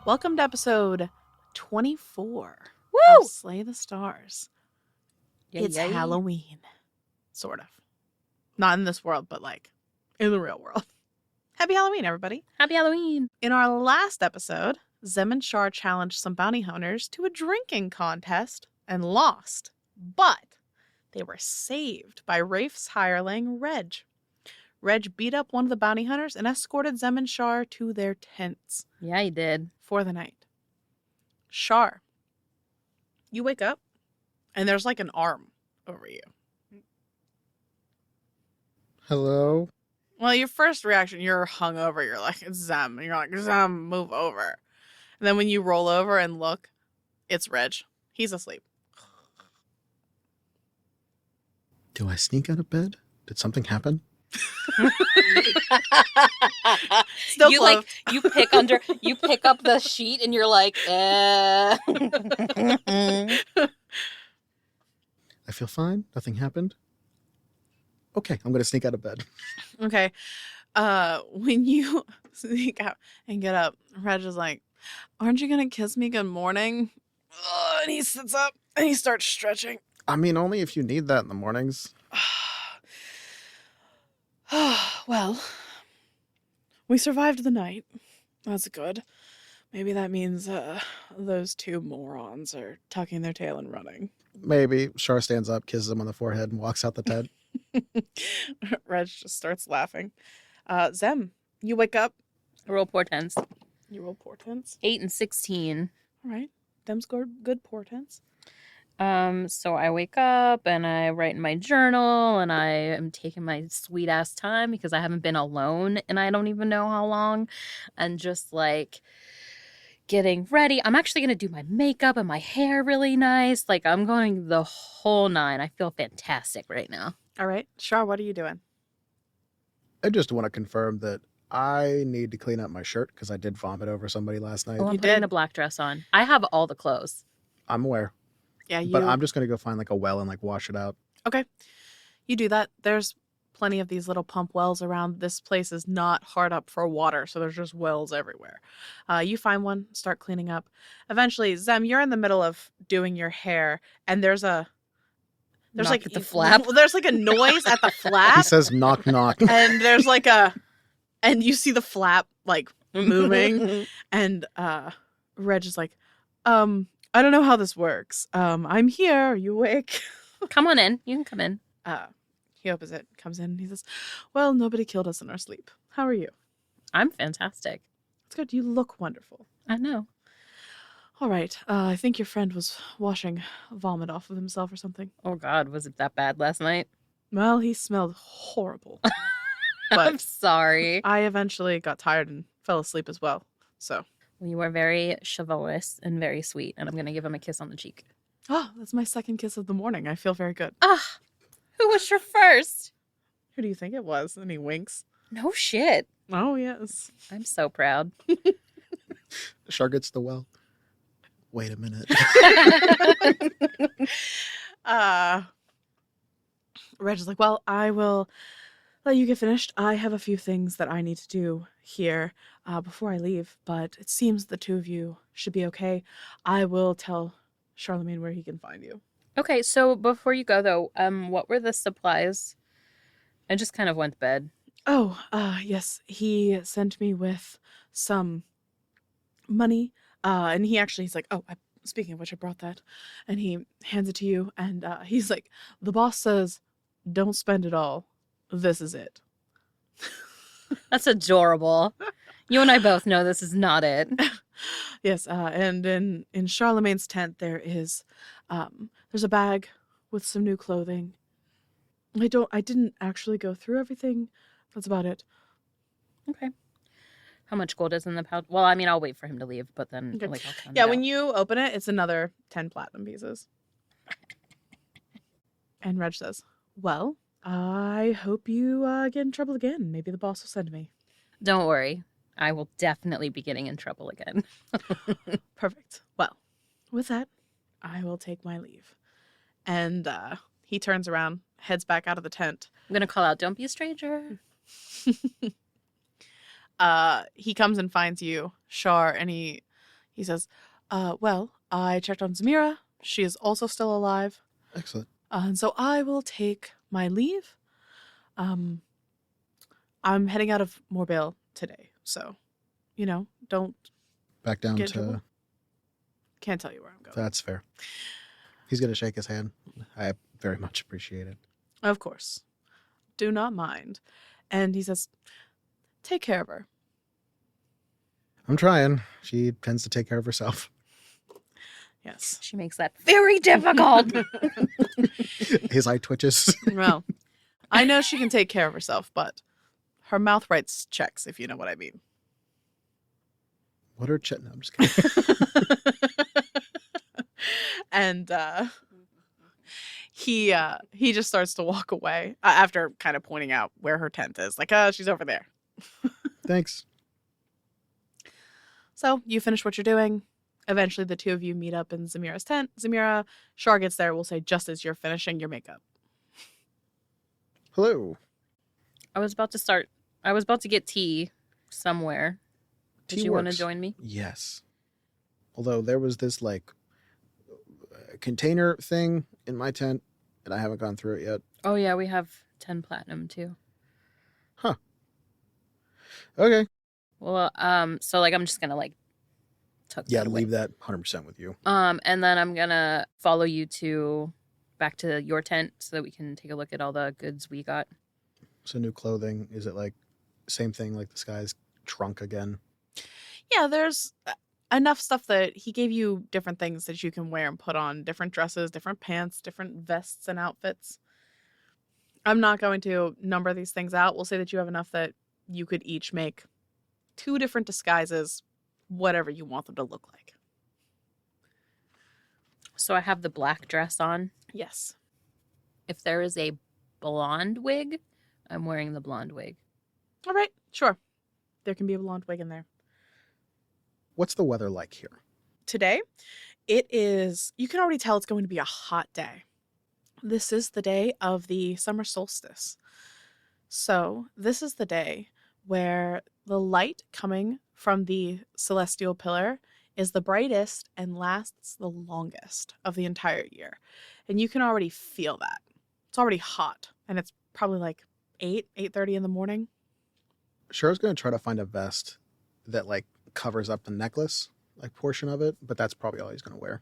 Welcome to episode 24 Woo! of Slay the Stars. Yay, It's yay. Halloween. Sort of. Not in this world, but like in the real world. Happy Halloween, everybody. Happy Halloween. In our last episode, Zem and Shar challenged some bounty hunters to a drinking contest and lost. But they were saved by Rafe's hireling, Reg. Reg beat up one of the bounty hunters and escorted Zem and Shar to their tents Yeah, he did. for the night. Shar, you wake up and there's like an arm over you. Hello? Well, your first reaction, you're hungover. You're like, it's Zem. And you're like, Zem, move over. And then when you roll over and look, it's Reg. He's asleep. Do I sneak out of bed? Did something happen? Still you clothed. you pick up the sheet and you're like, I feel fine. Nothing happened. Okay, I'm going to sneak out of bed. Okay. When you sneak out and get up, Reg is like, aren't you going to kiss me good morning? And he sits up and he starts stretching. I mean, only if you need that in the mornings. Well, we survived the night. That's good. Maybe that means those two morons are tucking their tail and running. Maybe. Shar stands up, kisses him on the forehead, and walks out the tent. Reg just starts laughing. Zem, you wake up. roll portents. You roll portents. 8 and 16. All right. Them scored good portents. So I wake up and I write in my journal and I am taking my sweet ass time because I haven't been alone and I don't even know how long, and just like getting ready. I'm actually going to do my makeup and my hair really nice. Like I'm going the whole nine. I feel fantastic right now. All right. Shar, what are you doing? I just want to confirm that I need to clean up my shirt because I did vomit over somebody last night. Oh, I'm You putting did? a black dress on. I have all the clothes. I'm aware. Yeah, you. But I'm just going to go find like a well and like wash it out. Okay. You do that. There's plenty of these little pump wells around. This place is not hard up for water, so there's just wells everywhere. You find one, start cleaning up. Eventually, Zem, you're in the middle of doing your hair, and there's Knock like at the flap. There's like a noise at the He flap, says knock knock. and there's like and you see the flap like moving, and Reg is like, I don't know how this works. I'm here. Are you awake? Come on in. You can come in. He opens it, comes in, and he says, well, nobody killed us in our sleep. How are you? I'm fantastic. It's good. You look wonderful. I know. All right. I think your friend was washing vomit off of himself or something. Oh God, was it that bad last night? Well, he smelled horrible. I'm But sorry. I eventually got tired and fell asleep as well. So, You are very chivalrous and very sweet, and I'm going to give him a kiss on the cheek. that's my second kiss of the morning. I feel very good. Ah, who was your first? Who do you think it was? And he winks. No shit. Oh, yes. I'm so proud. Shar gets the well. Wait a minute. Reg is like, well, I will let you get finished. I have a few things that I need to do here before I leave, but it seems the two of you should be okay. I will tell Charlemagne where he can find you. Okay, so before you go though, what were the supplies? I just kind of went to bed. Oh, yes. He sent me with some money. And he's like, oh, speaking of which, I brought that. And he hands it to you. And he's like, the boss says, don't spend it all. This is it. That's adorable. You and I both know this is not it. Yes. And in Charlemagne's tent, there's a bag with some new clothing. I didn't actually go through everything. That's about it. Okay. How much gold is in the pouch? Well, I mean, I'll wait for him to leave, but then Okay. I'll count Yeah, it when out. you open it, it's another 10 platinum pieces. And Reg says, well, I hope you get in trouble again. Maybe the boss will send me. Don't worry. I will definitely be getting in trouble again. Perfect. Well, with that, I will take my leave. And he turns around, heads back out of the tent. I'm going to call out, don't be a stranger. He comes and finds you, Shar, and he He says, well, I checked on Zamira. She is also still alive. Excellent. And so I will take my leave. I'm heading out of Mor'Bhaile today. So, don't Back down get in to... trouble. Can't tell you where I'm going. That's fair. He's going to shake his hand. I very much appreciate it. Of course. Do not mind. And he says, take care of her. I'm trying. She tends to take care of herself. Yes. She makes that very difficult. His eye twitches. Well, I know she can take care of herself, but her mouth writes checks, if you know what I mean. What are no, I'm just kidding. And he just starts to walk away after kind of pointing out where her tent is. Like, she's over there. Thanks. So you finish what you're doing. Eventually, the two of you meet up in Zamira's tent. Zamira, Shar gets there, we'll say, just as you're finishing your makeup. Hello. I was about to get tea somewhere. Did Tea you want to works. join me? Yes. Although there was this container thing in my tent, and I haven't gone through it yet. Oh yeah, we have 10 platinum too. Huh. Okay. Well, so I'm just gonna tuck Yeah, that away. leave that 100% with you. And then I'm gonna follow you back to your tent so that we can take a look at all the goods we got. So new clothing, is it same thing like this guy's trunk again? Yeah, there's enough stuff that he gave you different things that you can wear and put on. Different dresses, different pants, different vests and outfits. I'm not going to number these things out. We'll say that you have enough that you could each make 2 different disguises, whatever you want them to look like. So I have the black dress on. Yes. If there is a blonde wig, I'm wearing the blonde wig. All right, sure. There can be a blonde wig in there. What's the weather like here? Today, it is, you can already tell it's going to be a hot day. This is the day of the summer solstice. So this is the day where the light coming from the celestial pillar is the brightest and lasts the longest of the entire year. And you can already feel that. It's already hot, and it's probably 8:30 in the morning. Cher's going to try to find a vest that covers up the necklace portion of it, but that's probably all he's going to wear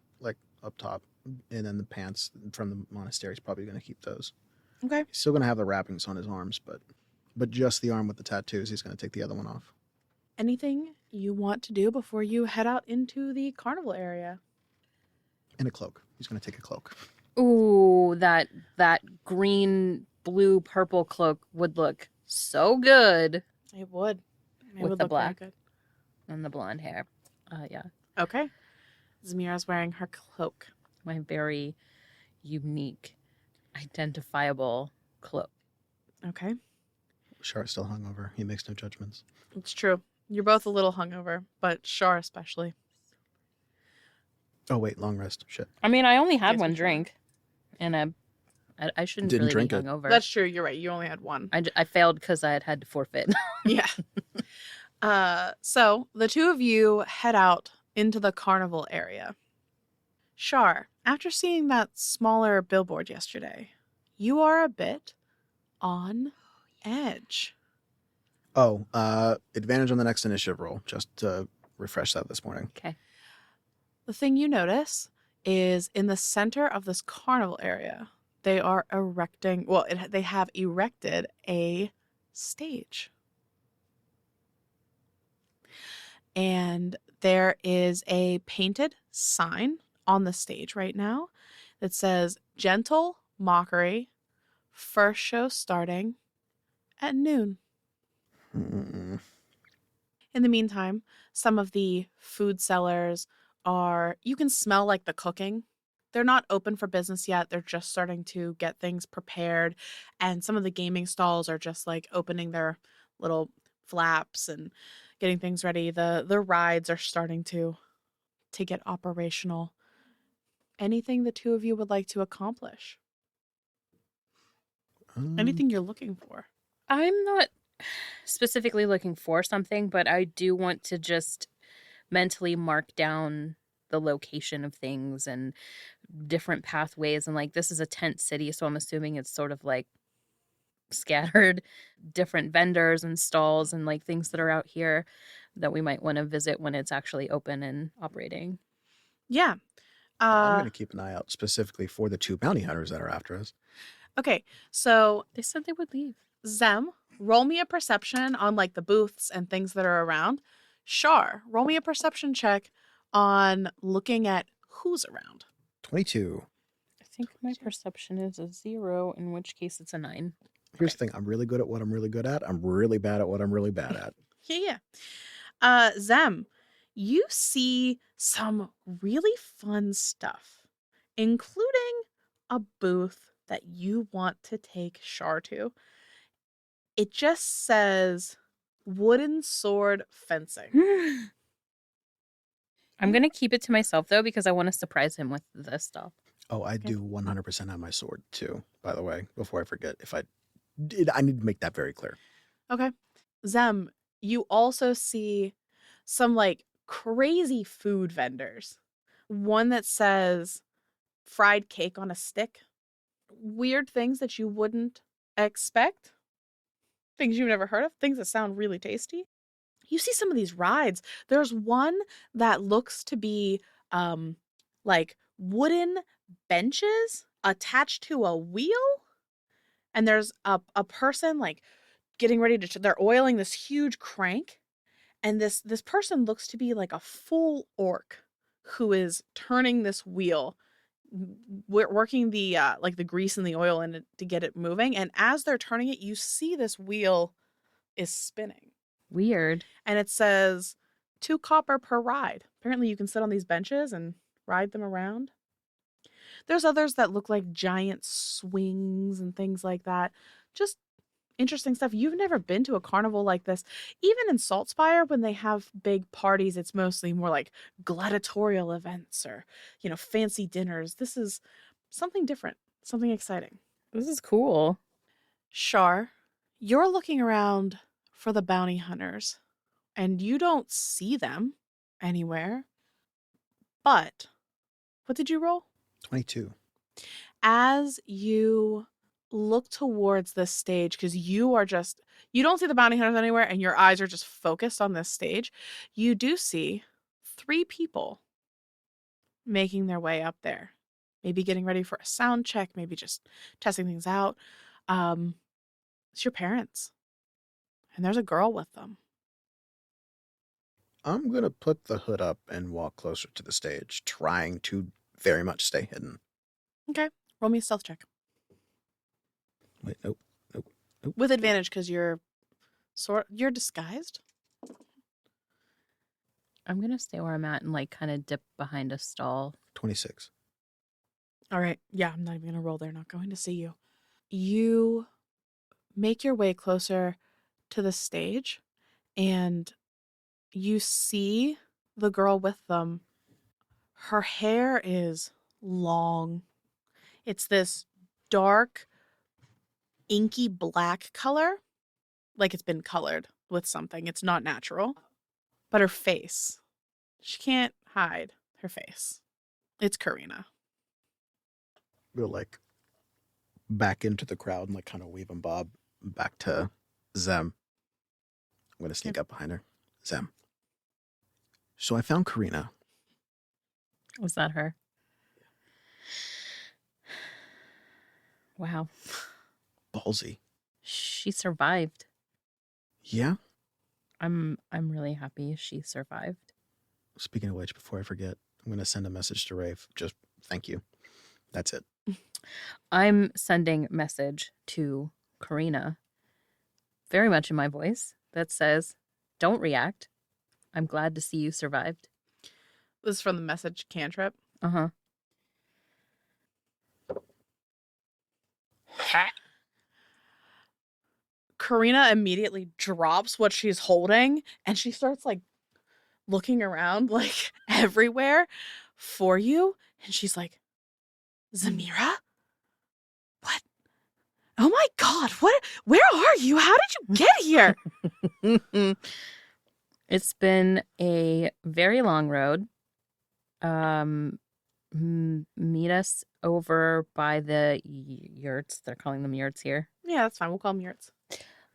up top, and then the pants from the monastery is probably going to keep those. Okay. He's still going to have the wrappings on his arms, but just the arm with the tattoos, he's going to take the other one off. Anything you want to do before you head out into the carnival area? And a cloak. He's going to take a cloak. Ooh, that green, blue, purple cloak would look so good. It would. It With would the look very black. good. And the blonde hair. Yeah. Okay. Zamira's wearing her cloak. My very unique, identifiable cloak. Okay. Char's still hungover. He makes no judgments. It's true. You're both a little hungover, but Shar especially. Oh, wait, long rest. Shit. I mean, I only had Yes, one for sure. drink. And I shouldn't Didn't really drink be it. hungover. That's true. You're right. You only had one. I failed because I had to forfeit. Yeah. So the two of you head out into the carnival area. Shar, after seeing that smaller billboard yesterday, you are a bit on edge. Oh, advantage on the next initiative roll, just to refresh that this morning. Okay. The thing you notice is in the center of this carnival area, they are erecting, they have erected a stage. And there is a painted sign on the stage right now that says Gentle Mockery, first show starting at noon. Mm-mm. In the meantime, some of the food sellers you can smell the cooking. They're not open for business yet. They're just starting to get things prepared. And some of the gaming stalls are just opening their little flaps and getting things ready. The rides are starting to get operational. Anything the two of you would like to accomplish? Anything you're looking for? I'm not specifically looking for something, but I do want to just mentally mark down the location of things and different pathways. And like, this is a tent city, so I'm assuming it's sort of like scattered different vendors and stalls and like things that are out here that we might want to visit when it's actually open and operating. Yeah. I'm going to keep an eye out specifically for the 2 bounty hunters that are after us. Okay, so They said they would leave. Zem, roll me a perception on like the booths and things that are around. Shar, roll me a perception check on looking at who's around. 22. I think my perception is a 0, in which case it's a 9. Here's the thing. I'm really good at what I'm really good at. I'm really bad at what I'm really bad at. Yeah. Zem, you see some really fun stuff, including a booth that you want to take Shar to. It just says wooden sword fencing. I'm going to keep it to myself, though, because I want to surprise him with this stuff. Oh, I do 100% have my sword, too, by the way, before I forget. If I did, I need to make that very clear. Okay. Zem, you also see some like crazy food vendors. One that says fried cake on a stick. Weird things that you wouldn't expect. Things you've never heard of. Things that sound really tasty. You see some of these rides. There's one that looks to be like wooden benches attached to a wheel. And there's a person like getting ready to, they're oiling this huge crank. And this person looks to be like a full orc who is turning this wheel, working the like the grease and the oil in it to get it moving. And as they're turning it, you see this wheel is spinning. Weird. And it says 2 copper per ride. Apparently you can sit on these benches and ride them around. There's others that look like giant swings and things like that. Just interesting stuff. You've never been to a carnival like this. Even in Saltspire, when they have big parties, it's mostly more like gladiatorial events or, fancy dinners. This is something different, something exciting. This is cool. Shar, you're looking around for the bounty hunters, and you don't see them anywhere. But what did you roll? 22. As you look towards this stage, because you don't see the bounty hunters anywhere and your eyes are just focused on this stage, you do see 3 people making their way up there. Maybe getting ready for a sound check, maybe just testing things out. It's your parents. And there's a girl with them. I'm going to put the hood up and walk closer to the stage, trying to very much stay hidden. Okay. Roll me a stealth check. Wait, nope. With advantage because you're disguised. I'm going to stay where I'm at and like kind of dip behind a stall. 26. All right. Yeah, I'm not even going to roll. They're not going to see you. You make your way closer to the stage and you see the girl with them. Her hair is long. It's this dark, inky black color, like it's been colored with something. It's not natural. But her face, she can't hide her face. It's Karina. We'll like back into the crowd and like kind of weave and bob back to Zem. I'm going to sneak up behind her. Zem. So I found Karina. Was that her? Wow. Ballsy. She survived. Yeah? I'm really happy she survived. Speaking of which, before I forget, I'm going to send a message to Rafe. Just thank you. That's it. I'm sending message to Karina, very much in my voice, that says, "Don't react. I'm glad to see you survived." This is from the message cantrip. Uh-huh. Karina immediately drops what she's holding and she starts like looking around like everywhere for you. And she's like, Zamira? What? Oh my God, where are you? How did you get here? It's been a very long road. Meet us over by the yurts. They're calling them yurts here. Yeah, that's fine. We'll call them yurts.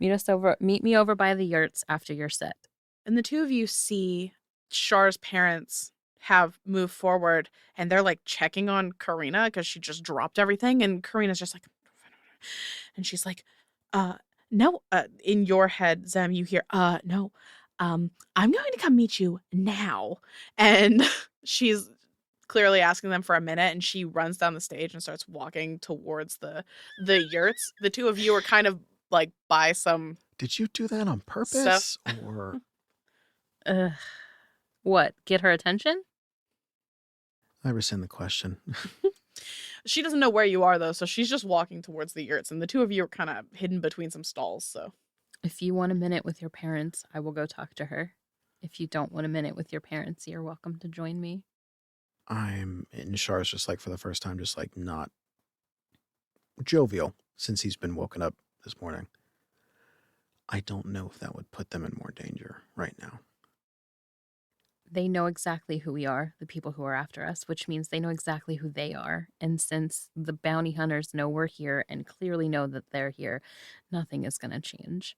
Meet me over by the yurts after your set. And the two of you see Char's parents have moved forward and they're like checking on Karina because she just dropped everything. And Karina's just like, and she's like, no, in your head, Zem, you hear, no, I'm going to come meet you now. And she's clearly asking them for a minute and she runs down the stage and starts walking towards the yurts. The two of you are kind of like by some Did you do that on purpose? Or What? Get her attention? I rescind the question. she doesn't know where you are though, so she's just walking towards the yurts and the two of you are kind of hidden between some stalls. So If you want a minute with your parents, I will go talk to her. If you don't want a minute with your parents, you're welcome to join me. And Char's just like for the first time, just like not jovial since he's been woken up this morning. I don't know if that would put them in more danger right now. They know exactly who we are, the people who are after us, which means they know exactly who they are. And since the bounty hunters know we're here and clearly know that they're here, nothing is going to change.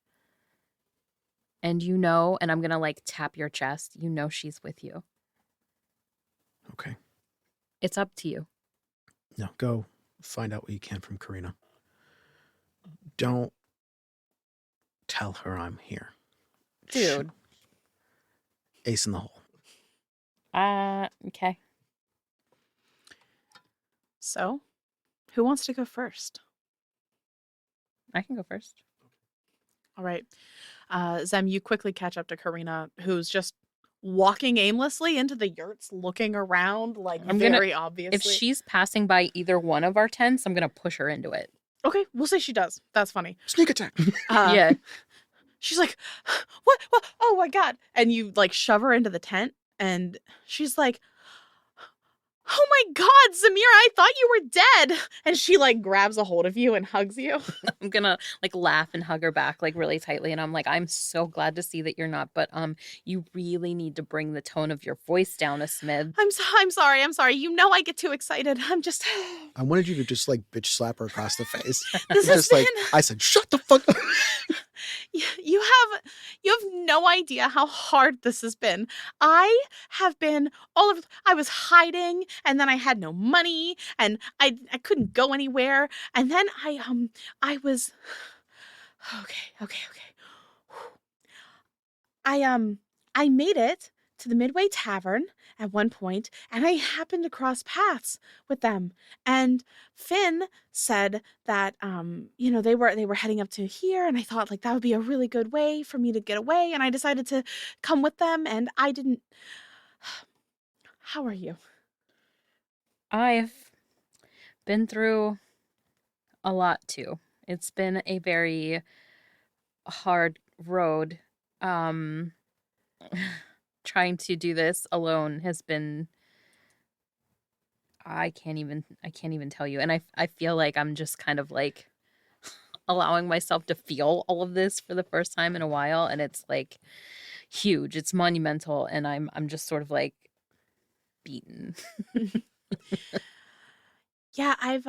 And you know, and I'm going to like tap your chest, you know she's with you. Okay. It's up to you. Now go find out what you can from Karina. Don't tell her I'm here. Dude. Ace in the hole. Okay. So, who wants to go first? I can go first. All right. Zem, you quickly catch up to Karina, who's just walking aimlessly into the yurts, looking around, like very obviously. If she's passing by either one of our tents, I'm going to push her into it. Okay, we'll say she does. That's funny. Sneak attack. Yeah. She's like, what? Oh my God. And you like shove her into the tent and she's like, oh my God, Zamira, I thought you were dead. And she like grabs a hold of you and hugs you. I'm gonna like laugh and hug her back like really tightly. And I'm like, I'm so glad to see that you're not, but you really need to bring the tone of your voice down a smidge. I'm sorry. You know I get too excited. I'm just I wanted you to just like bitch slap her across the face. This just like I said, shut the fuck up. You have no idea how hard this has been. I have been I was hiding and then I had no money and I couldn't go anywhere and then I was okay. I made it to the Midway Tavern at one point, and I happened to cross paths with them. And Finn said that they were heading up to here, and I thought like that would be a really good way for me to get away, and I decided to come with them, and I didn't. How are you? I've been through a lot too. It's been a very hard road. Trying to do this alone has been I can't even tell you. And I feel like I'm just kind of like allowing myself to feel all of this for the first time in a while, and it's like huge. It's monumental, and I'm just sort of like beaten. Yeah, I've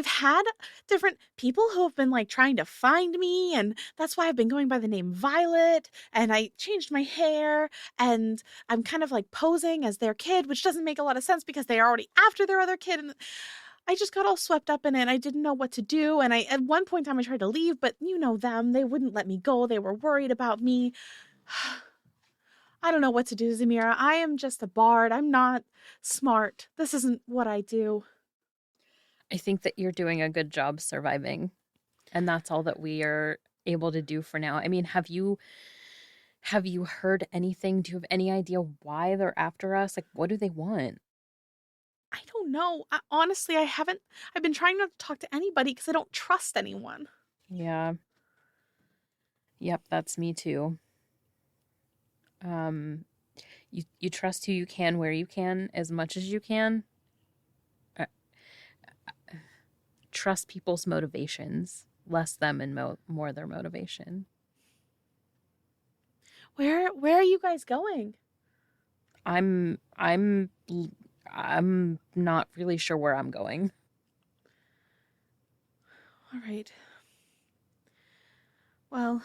had different people who have been like trying to find me, and that's why I've been going by the name Violet, and I changed my hair, and I'm kind of like posing as their kid, which doesn't make a lot of sense because they are already after their other kid, and I just got all swept up in it. I didn't know what to do, and at one point in time I tried to leave, but you know them, they wouldn't let me go. They were worried about me. I don't know what to do, Zamira. I am just a bard. I'm not smart. This isn't what I do. I think that you're doing a good job surviving, and that's all that we are able to do for now. I mean, have you heard anything? Do you have any idea why they're after us? Like, what do they want? I don't know. Honestly, I haven't. I've been trying not to talk to anybody because I don't trust anyone. Yeah. Yep, that's me too. You trust who you can, where you can, as much as you can. Trust people's motivations, less them and more their motivation. Where are you guys going? I'm not really sure where I'm going. All right. Well,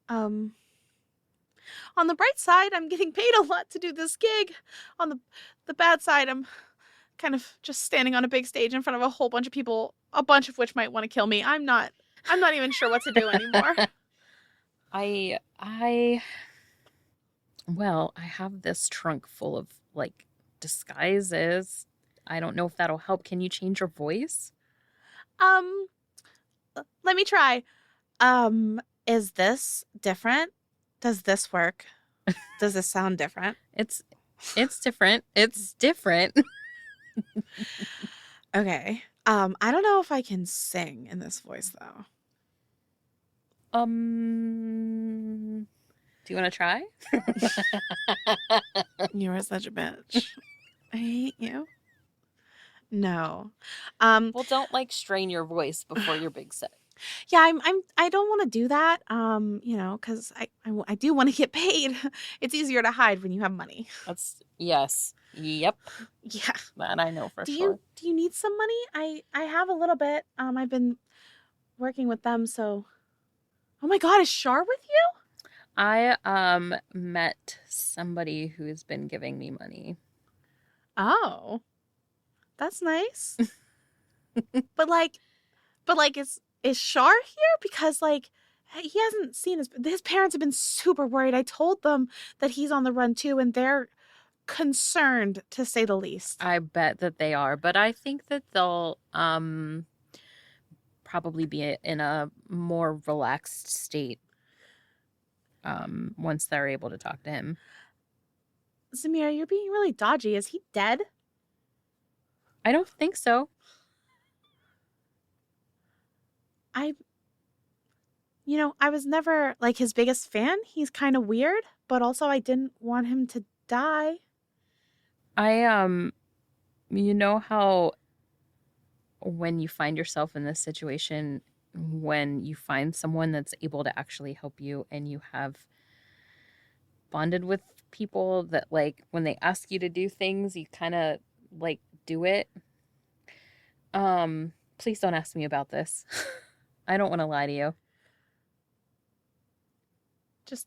on the bright side, I'm getting paid a lot to do this gig. On the bad side, I'm kind of just standing on a big stage in front of a whole bunch of people, a bunch of which might want to kill me. I'm not even sure what to do anymore. Well, I have this trunk full of like disguises. I don't know if that'll help. Can you change your voice? Let me try. Is this different? Does this work? Does this sound different? It's different. It's different. Okay. I don't know if I can sing in this voice though. Do you want to try? You are such a bitch. I hate you. No. Well, don't like strain your voice before your big set. Yeah, I don't want to do that. Because I do want to get paid. It's easier to hide when you have money. Yes. Yep. Yeah. That I know for Do sure. you need some money? I have a little bit. I've been working with them, so. Oh my God, is Shar with you? I met somebody who's been giving me money. Oh, that's nice. but like, is Shar here? Because like, he hasn't seen his parents have been super worried. I told them that he's on the run too, and they're concerned to say the least. I bet that they are, but I think that they'll probably be in a more relaxed state once they're able to talk to him. Zamira, you're being really dodgy. Is he dead? I don't think so. I was never like his biggest fan. He's kind of weird, but also I didn't want him to die. You know how when you find yourself in this situation, when you find someone that's able to actually help you and you have bonded with people that like when they ask you to do things, you kind of like do it. Please don't ask me about this. I don't want to lie to you. Just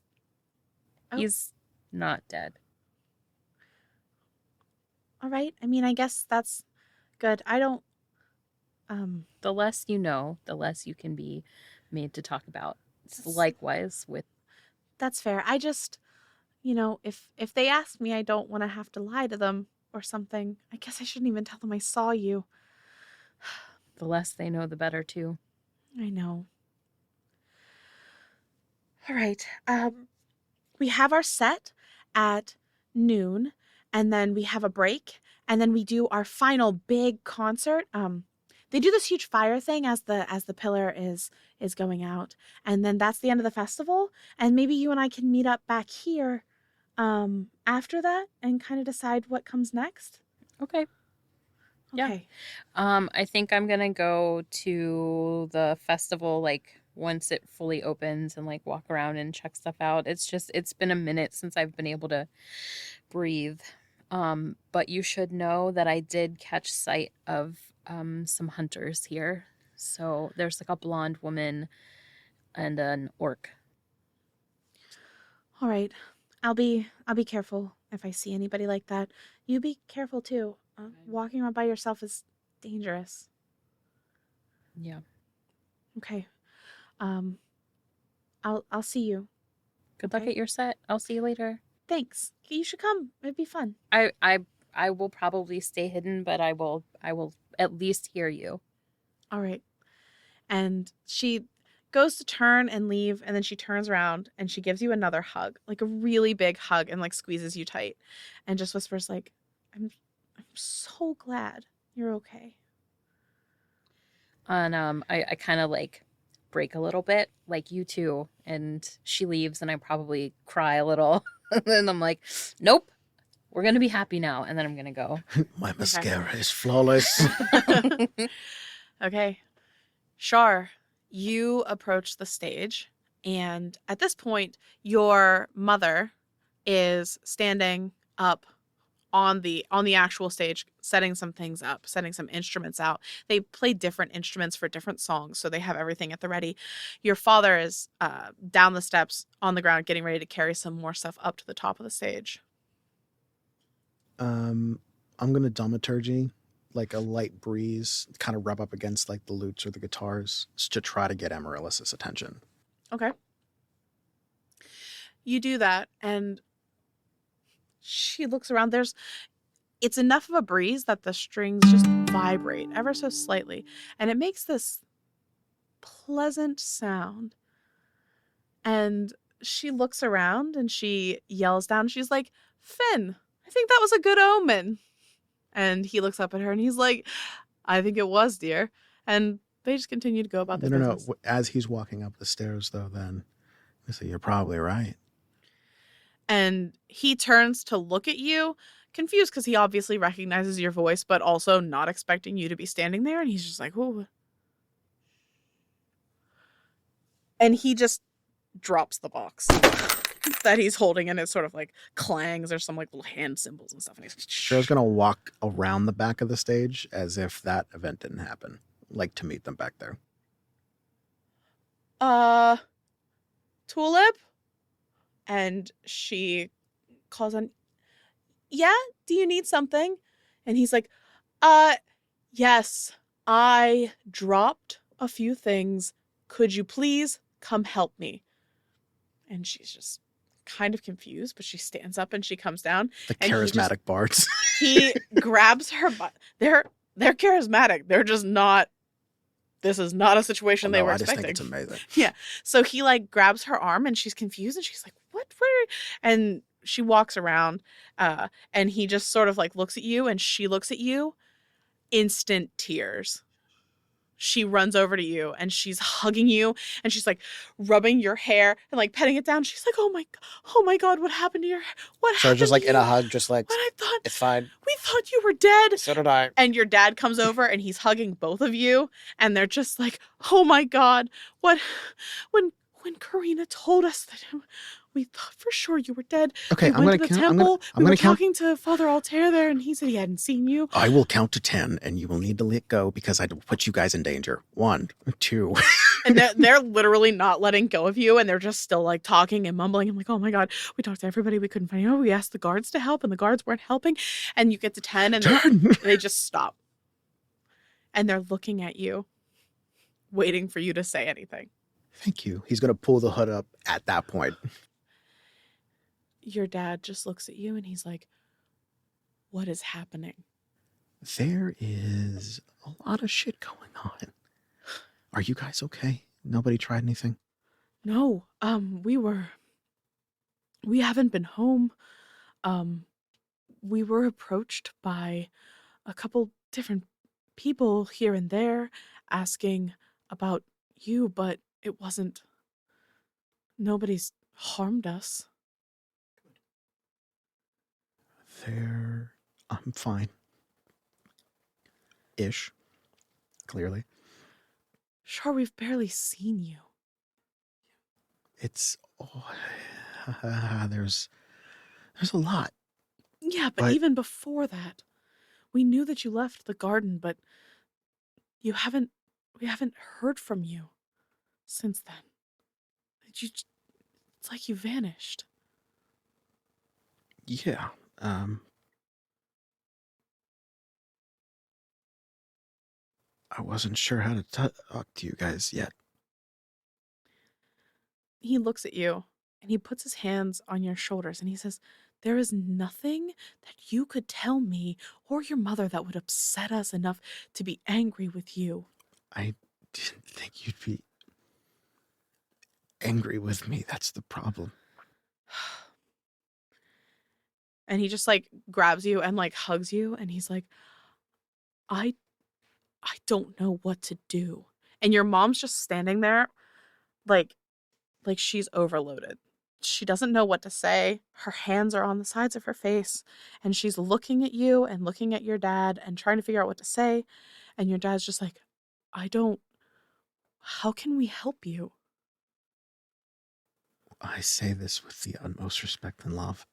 He's not dead. all right. I mean, I guess that's good. I don't The less you know, the less you can be made to talk about. Likewise with that's fair. I just, if they ask me, I don't want to have to lie to them or something. I guess I shouldn't even tell them I saw you. the less they know, the better too. I know. All right. We have our set at noon, and then we have a break, and then we do our final big concert. They do this huge fire thing as the pillar is going out, and then that's the end of the festival. And maybe you and I can meet up back here after that and kind of decide what comes next. Okay. Okay. Yeah. I think I'm gonna go to the festival like once it fully opens and like walk around and check stuff out. It's been a minute since I've been able to breathe. But you should know that I did catch sight of some hunters here. So there's like a blonde woman and an orc. All right. I'll be careful if I see anybody like that. You be careful too. Walking around by yourself is dangerous. Yeah. Okay. I'll see you. Good luck Okay. at your set. I'll see you later. Thanks. You should come. It'd be fun. I will probably stay hidden, but I will at least hear you. All right. And she goes to turn and leave, and then she turns around and she gives you another hug, like a really big hug, and like squeezes you tight and just whispers like, I'm so glad you're okay. And I kind of like break a little bit, like you too. And she leaves, and I probably cry a little. And then I'm like, nope, we're gonna be happy now. And then I'm gonna go. My mascara is flawless. Okay. Shar, you approach the stage And at this point, your mother is standing up on the actual stage, setting some things up, setting some instruments out. They play different instruments for different songs, so they have everything at the ready. Your father is down the steps on the ground, getting ready to carry some more stuff up to the top of the stage. I'm gonna dramaturgy, like a light breeze, kind of rub up against like the lutes or the guitars to try to get Amaryllis's attention. Okay. You do that, and she looks around. It's enough of a breeze that the strings just vibrate ever so slightly, and it makes this pleasant sound. And she looks around and she yells down. She's like, Finn, I think that was a good omen. And he looks up at her and he's like, I think it was, dear. And they just continue to go about their business. No. As he's walking up the stairs, though, then I say, "You're probably right." And he turns to look at you, confused because he obviously recognizes your voice, but also not expecting you to be standing there. And he's just like, ooh. And he just drops the box that he's holding, and it sort of like clangs. There's some like little hand symbols and stuff. And he's Cher's gonna walk around the back of the stage as if that event didn't happen, like to meet them back there. Tulip? And she calls on, yeah, do you need something? And he's like, yes, I dropped a few things. Could you please come help me? And she's just kind of confused, but she stands up and she comes down. The and charismatic bards. He grabs her butt. They're charismatic. They're just not. This is not a situation they were expecting. I just think it's amazing. Yeah. So he like grabs her arm and she's confused and she's like, what? And she walks around and he just sort of like looks at you and she looks at you. Instant tears. She runs over to you and she's hugging you and she's like rubbing your hair and like petting it down. She's like, oh my God, what happened to your hair? What happened? So just like to in you? a hug, just like, What I thought, it's fine. we thought you were dead. So did I. And your dad comes over and he's hugging both of you and they're just like, oh my God, what, when Karina told us that we thought for sure you were dead. Okay, we went to the temple. I'm gonna count. Talking to Father Altair there and he said he hadn't seen you. I will count to 10 and you will need to let go because I put you guys in danger. 1, 2. And they're literally not letting go of you and they're just still like talking and mumbling. I'm like, oh my God, we talked to everybody. We couldn't find you. We asked the guards to help and the guards weren't helping. And you get to 10 and 10. they just stop. And they're looking at you, waiting for you to say anything. Thank you. He's going to pull the hood up at that point. Your dad just looks at you and he's like, what is happening? There is a lot of shit going on. Are you guys okay? Nobody tried anything? No, we haven't been home. We were approached by a couple different people here and there asking about you, but it wasn't, nobody's harmed us. I'm fine. Ish. Clearly. Sure, we've barely seen you. It's there's a lot. Yeah, but even before that, we knew that you left the garden, but we haven't heard from you since then. It's like you vanished. Yeah. I wasn't sure how to talk to you guys yet. He looks at you and he puts his hands on your shoulders and he says, there is nothing that you could tell me or your mother that would upset us enough to be angry with you. I didn't think you'd be angry with me. That's the problem. And he just like grabs you and like hugs you and he's like, I don't know what to do. And your mom's just standing there like she's overloaded. She doesn't know what to say. Her hands are on the sides of her face and she's looking at you and looking at your dad and trying to figure out what to say. And your dad's just like, how can we help you? I say this with the utmost respect and love.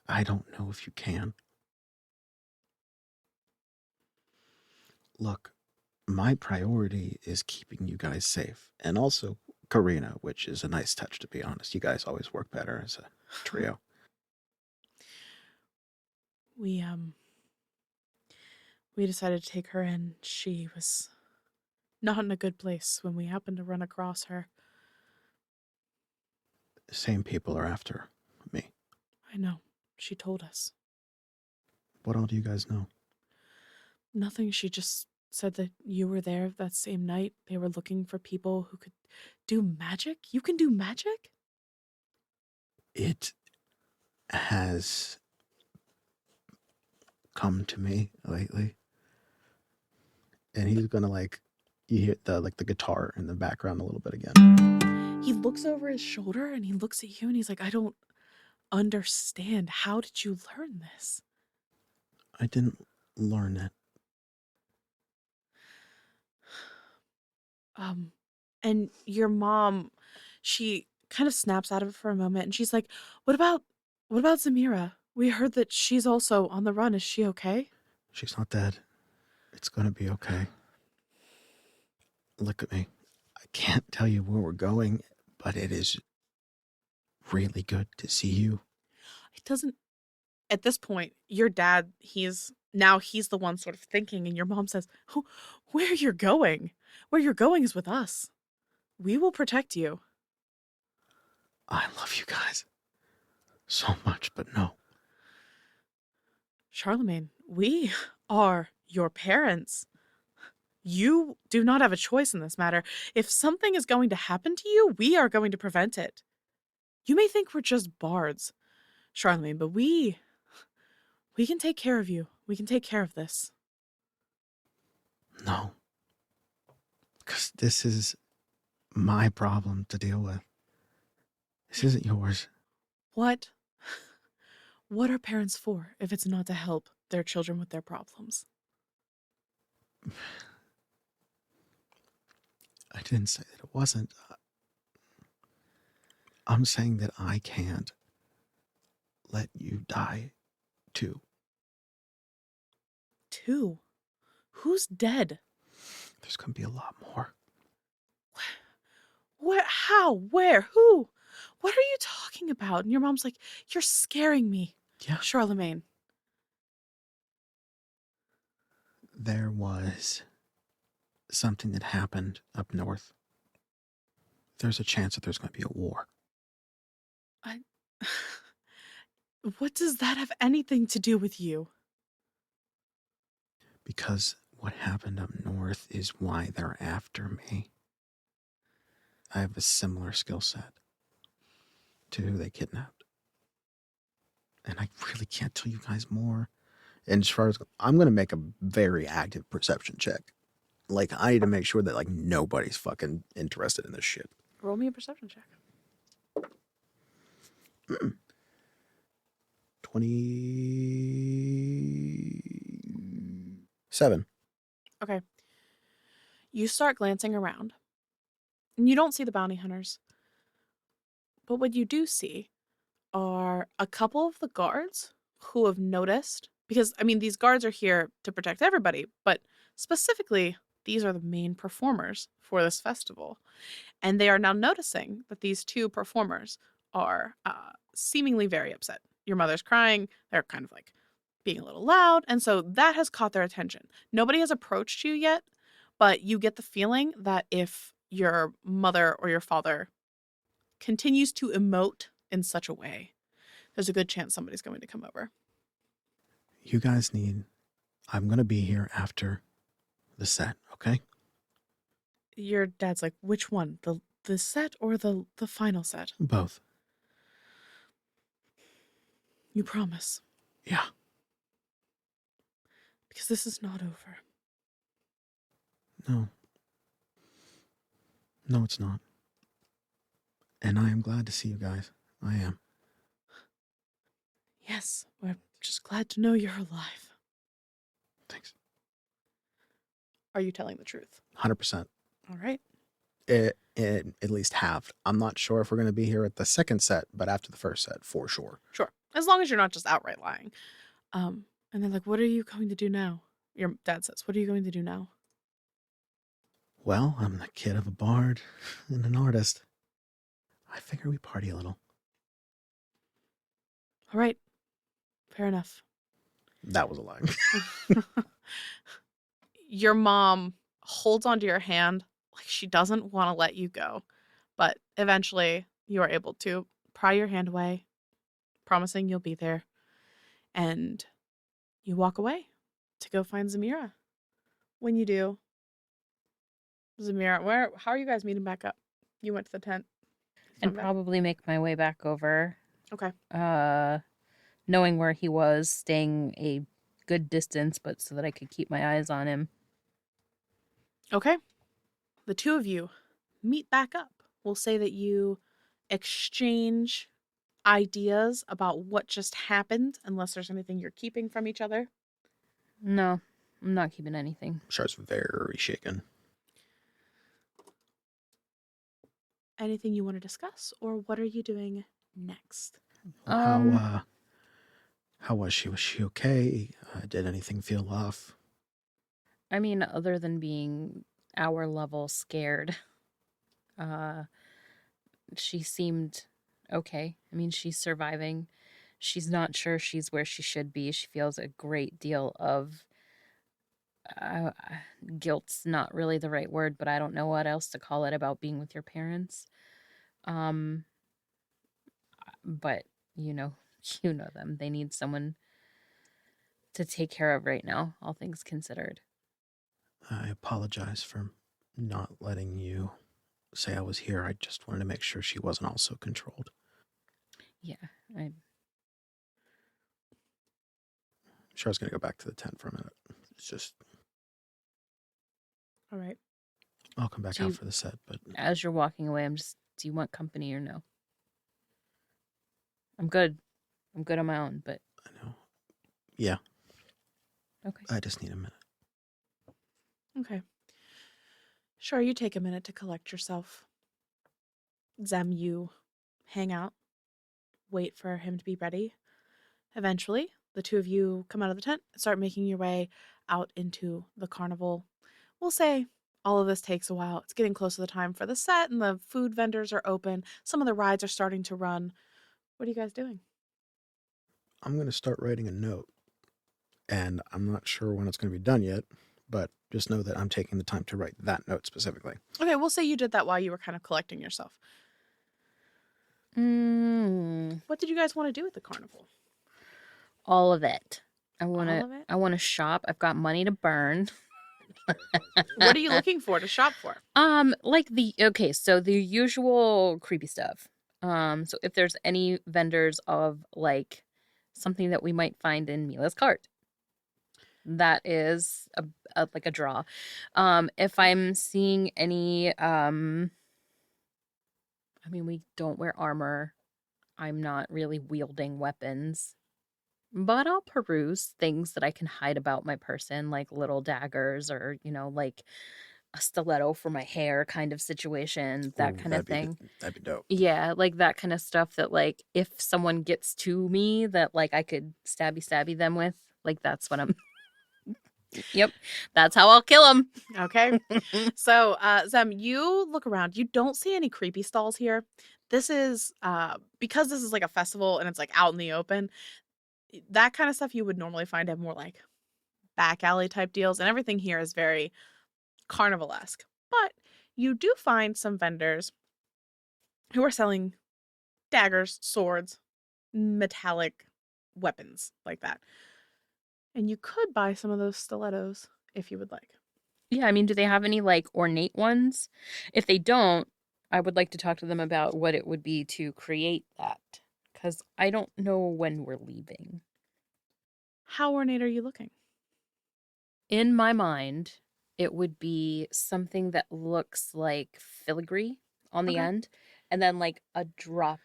I don't know if you can. Look, my priority is keeping you guys safe. And also Karina, which is a nice touch, to be honest. You guys always work better as a trio. We decided to take her in. She was not in a good place when we happened to run across her. The same people are after me. I know. She told us. What all do you guys know? Nothing. She just said that you were there that same night. They were looking for people who could do magic. You can do magic? It has come to me lately. And he's gonna you hear the guitar in the background a little bit again. He looks over his shoulder and he looks at you and he's like, I don't understand. How did you learn this? I didn't learn it. And your mom, she kind of snaps out of it for a moment and she's like, what about Zamira? We heard that she's also on the run. Is she okay? She's not dead. It's gonna be okay. Look at me. I can't tell you where we're going, but it is really good to see you. It doesn't. At this point, your dad, he's the one sort of thinking, and your mom says, where you're going? Where you're going is with us. We will protect you. I love you guys so much, but no. Charlemagne, we are your parents. You do not have a choice in this matter. If something is going to happen to you, we are going to prevent it. You may think we're just bards, Charlemagne, but we can take care of you. We can take care of this. No. Because this is my problem to deal with. This isn't yours. What are parents for if it's not to help their children with their problems? I didn't say that it wasn't. I'm saying that I can't let you die too. Two? Who's dead? There's going to be a lot more. Where? How? Where? Who? What are you talking about? And your mom's like, you're scaring me. Yeah. Charlemagne. There was something that happened up north. There's a chance that there's going to be a war. What does that have anything to do with you? Because what happened up north is why they're after me. I have a similar skill set to who they kidnapped. And I really can't tell you guys more. And as far as I'm going to make a very active perception check. I need to make sure that nobody's fucking interested in this shit. Roll me a perception check. 27. Okay. You start glancing around. And you don't see the bounty hunters. But what you do see are a couple of the guards who have noticed, because, these guards are here to protect everybody, but specifically, these are the main performers for this festival. And they are now noticing that these two performers are seemingly very upset. Your mother's crying. They're kind of being a little loud. And so that has caught their attention. Nobody has approached you yet, but you get the feeling that if your mother or your father continues to emote in such a way, there's a good chance somebody's going to come over. You guys I'm going to be here after the set, okay? Your dad's like, which one? The set or the final set? Both. You promise? Yeah. Because this is not over. No. No, it's not. And I am glad to see you guys. I am. Yes, we're just glad to know you're alive. Thanks. Are you telling the truth? 100%. All right. it at least halved. I'm not sure if we're going to be here at the second set, but after the first set, for sure. Sure. As long as you're not just outright lying. And they're like, what are you going to do now? Your dad says, what are you going to do now? Well, I'm the kid of a bard and an artist. I figure we party a little. All right. Fair enough. That was a lie. Your mom holds onto your hand like she doesn't want to let you go. But eventually you are able to pry your hand away, promising you'll be there. And you walk away to go find Zamira. When you do, Zamira, how are you guys meeting back up? You went to the tent. And probably make my way back over. Okay. Knowing where he was, staying a good distance, but so that I could keep my eyes on him. Okay. The two of you meet back up. We'll say that you exchange ideas about what just happened, unless there's anything you're keeping from each other. No, I'm not keeping anything. Char's very shaken. Anything you want to discuss, or what are you doing next? How was she? Was she okay? Did anything feel off? I mean, other than being hour level scared, she seemed okay. I mean, she's surviving. She's not sure she's where she should be. She feels a great deal of guilt's not really the right word, but I don't know what else to call it about being with your parents. But you know them. They need someone to take care of right now, all things considered. I apologize for not letting you say I was here. I just wanted to make sure she wasn't also controlled. Yeah, Char's going to go back to the tent for a minute. It's just... All right. I'll come back out for the set, but... As you're walking away, do you want company or no? I'm good. I'm good on my own, but... I know. Yeah. Okay. I just need a minute. Okay. Sure, you take a minute to collect yourself. Zem, you hang out, wait for him to be ready. Eventually, the two of you come out of the tent and start making your way out into the carnival. We'll say all of this takes a while. It's getting close to the time for the set, and the food vendors are open. Some of the rides are starting to run. What are you guys doing? I'm going to start writing a note. And I'm not sure when it's going to be done yet, but just know that I'm taking the time to write that note specifically. Okay, we'll say you did that while you were kind of collecting yourself. What did you guys want to do at the carnival? All of it. I want to shop. I've got money to burn. What are you looking for to shop for? So the usual creepy stuff. So if there's any vendors of like something that we might find in Mila's cart, that is a draw. If I'm seeing any, I mean, we don't wear armor. I'm not really wielding weapons. But I'll peruse things that I can hide about my person, like little daggers or, like a stiletto for my hair kind of situation, that kind of thing. That'd be dope. Yeah, like that kind of stuff that, like, if someone gets to me that, like, I could stabby them with, like, that's what I'm... Yep, that's how I'll kill them. Okay. So, Zem, you look around. You don't see any creepy stalls here. This is, because this is like a festival and it's like out in the open, that kind of stuff you would normally find at more like back alley type deals, and everything here is very carnival-esque. But you do find some vendors who are selling daggers, swords, metallic weapons like that. And you could buy some of those stilettos if you would like. Yeah, I mean, do they have any like ornate ones? If they don't, I would like to talk to them about what it would be to create that. Because I don't know when we're leaving. How ornate are you looking? In my mind, it would be something that looks like filigree on the end. And then like a drop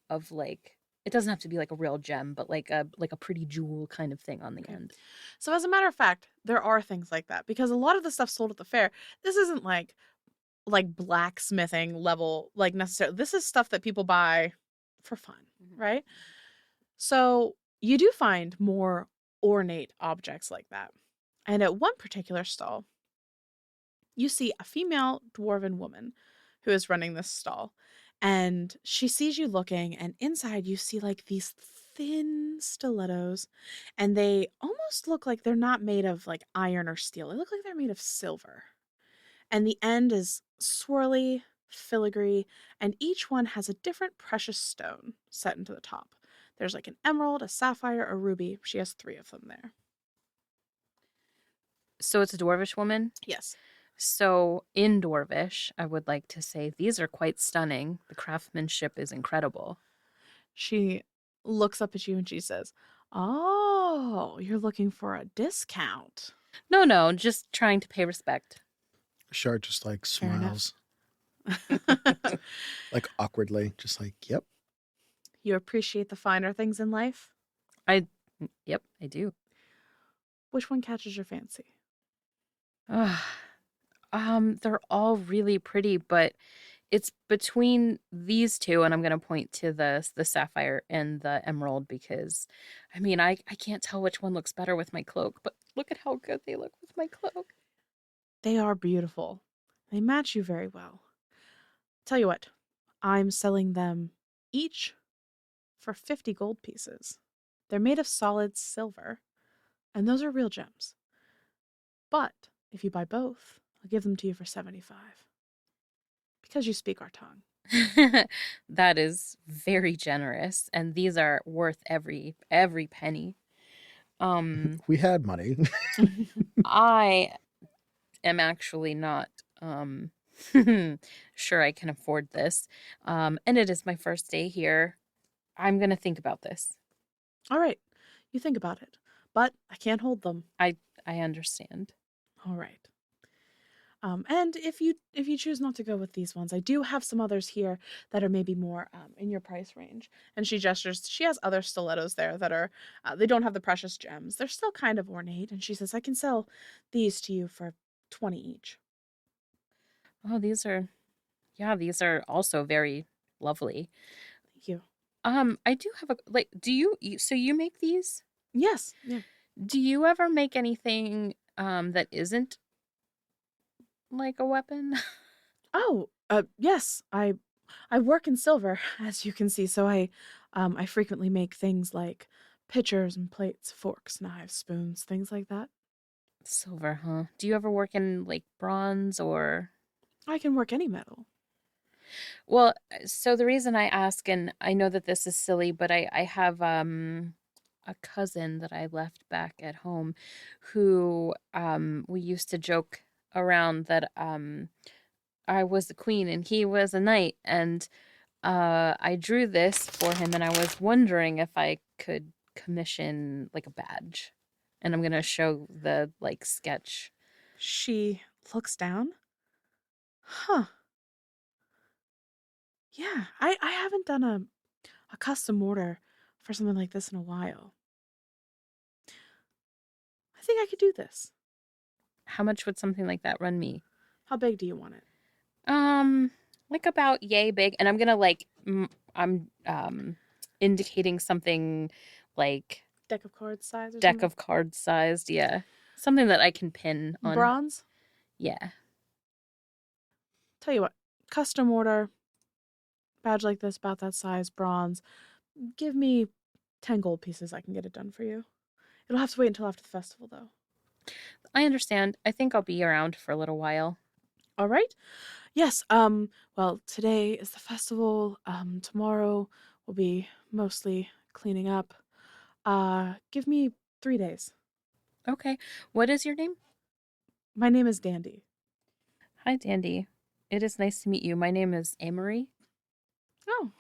of like, it doesn't have to be like a real gem, but like a pretty jewel kind of thing on the end. So as a matter of fact, there are things like that. Because a lot of the stuff sold at the fair, this isn't like like blacksmithing level, like necessarily. This is stuff that people buy for fun, right? So you do find more ornate objects like that. And at one particular stall, you see a female dwarven woman who is running this stall. And she sees you looking, and inside you see like these thin stilettos, and they almost look like they're not made of like iron or steel. They look like they're made of silver. And the end is swirly, filigree, and each one has a different precious stone set into the top. There's like an emerald, a sapphire, a ruby. She has 3 of them there. So it's a dwarvish woman? Yes. So in dwarvish, I would like to say these are quite stunning. The craftsmanship is incredible. She looks up at you and she says, "Oh, you're looking for a discount." No, just trying to pay respect. Shar just like Fair enough. smiles, like awkwardly, just like, yep. You appreciate the finer things in life? Yep, I do. Which one catches your fancy? They're all really pretty, but it's between these two, and I'm gonna point to the sapphire and the emerald because, I mean, I can't tell which one looks better with my cloak, but look at how good they look with my cloak. They are beautiful. They match you very well. Tell you what, I'm selling them each for 50 gold pieces. They're made of solid silver, and those are real gems. But if you buy both, I'll give them to you for 75. Because you speak our tongue. That is very generous, and these are worth every penny. We had money. I am actually not sure I can afford this. And it is my first day here. I'm gonna think about this. All right, you think about it, but I can't hold them. I understand. All right. And if you choose not to go with these ones, I do have some others here that are maybe more in your price range. And she gestures. She has other stilettos there that are they don't have the precious gems. They're still kind of ornate. And she says, "I can sell these to you for 20 each." Oh, these are also very lovely. Thank you. I do have do you so you make these? Yes. Yeah. Do you ever make anything that isn't like a weapon? Oh, yes. I work in silver, as you can see. So I frequently make things like pitchers and plates, forks, knives, spoons, things like that. Silver, huh? Do you ever work in like bronze or? I can work any metal. Well, so the reason I ask, and I know that this is silly, but I have a cousin that I left back at home who we used to joke around that I was the queen and he was a knight, and I drew this for him, and I was wondering if I could commission like a badge. And I'm gonna show the like sketch. She looks down. Huh. Yeah, I haven't done a custom order for something like this in a while. I think I could do this. How much would something like that run me? How big do you want it? Like about yay big, and I'm gonna like I'm indicating something like Deck of cards size or deck something? of cards sized, yeah. Something that I can pin on. Bronze? Yeah. Tell you what, custom order, badge like this, about that size, bronze. Give me 10 gold pieces, I can get it done for you. It'll have to wait until after the festival, though. I understand. I think I'll be around for a little while. All right. Yes, well, today is the festival. Tomorrow will be mostly cleaning up. Give me 3 days. Okay. What is your name? My name is Dandy. Hi, Dandy. It is nice to meet you. My name is Amory. Oh,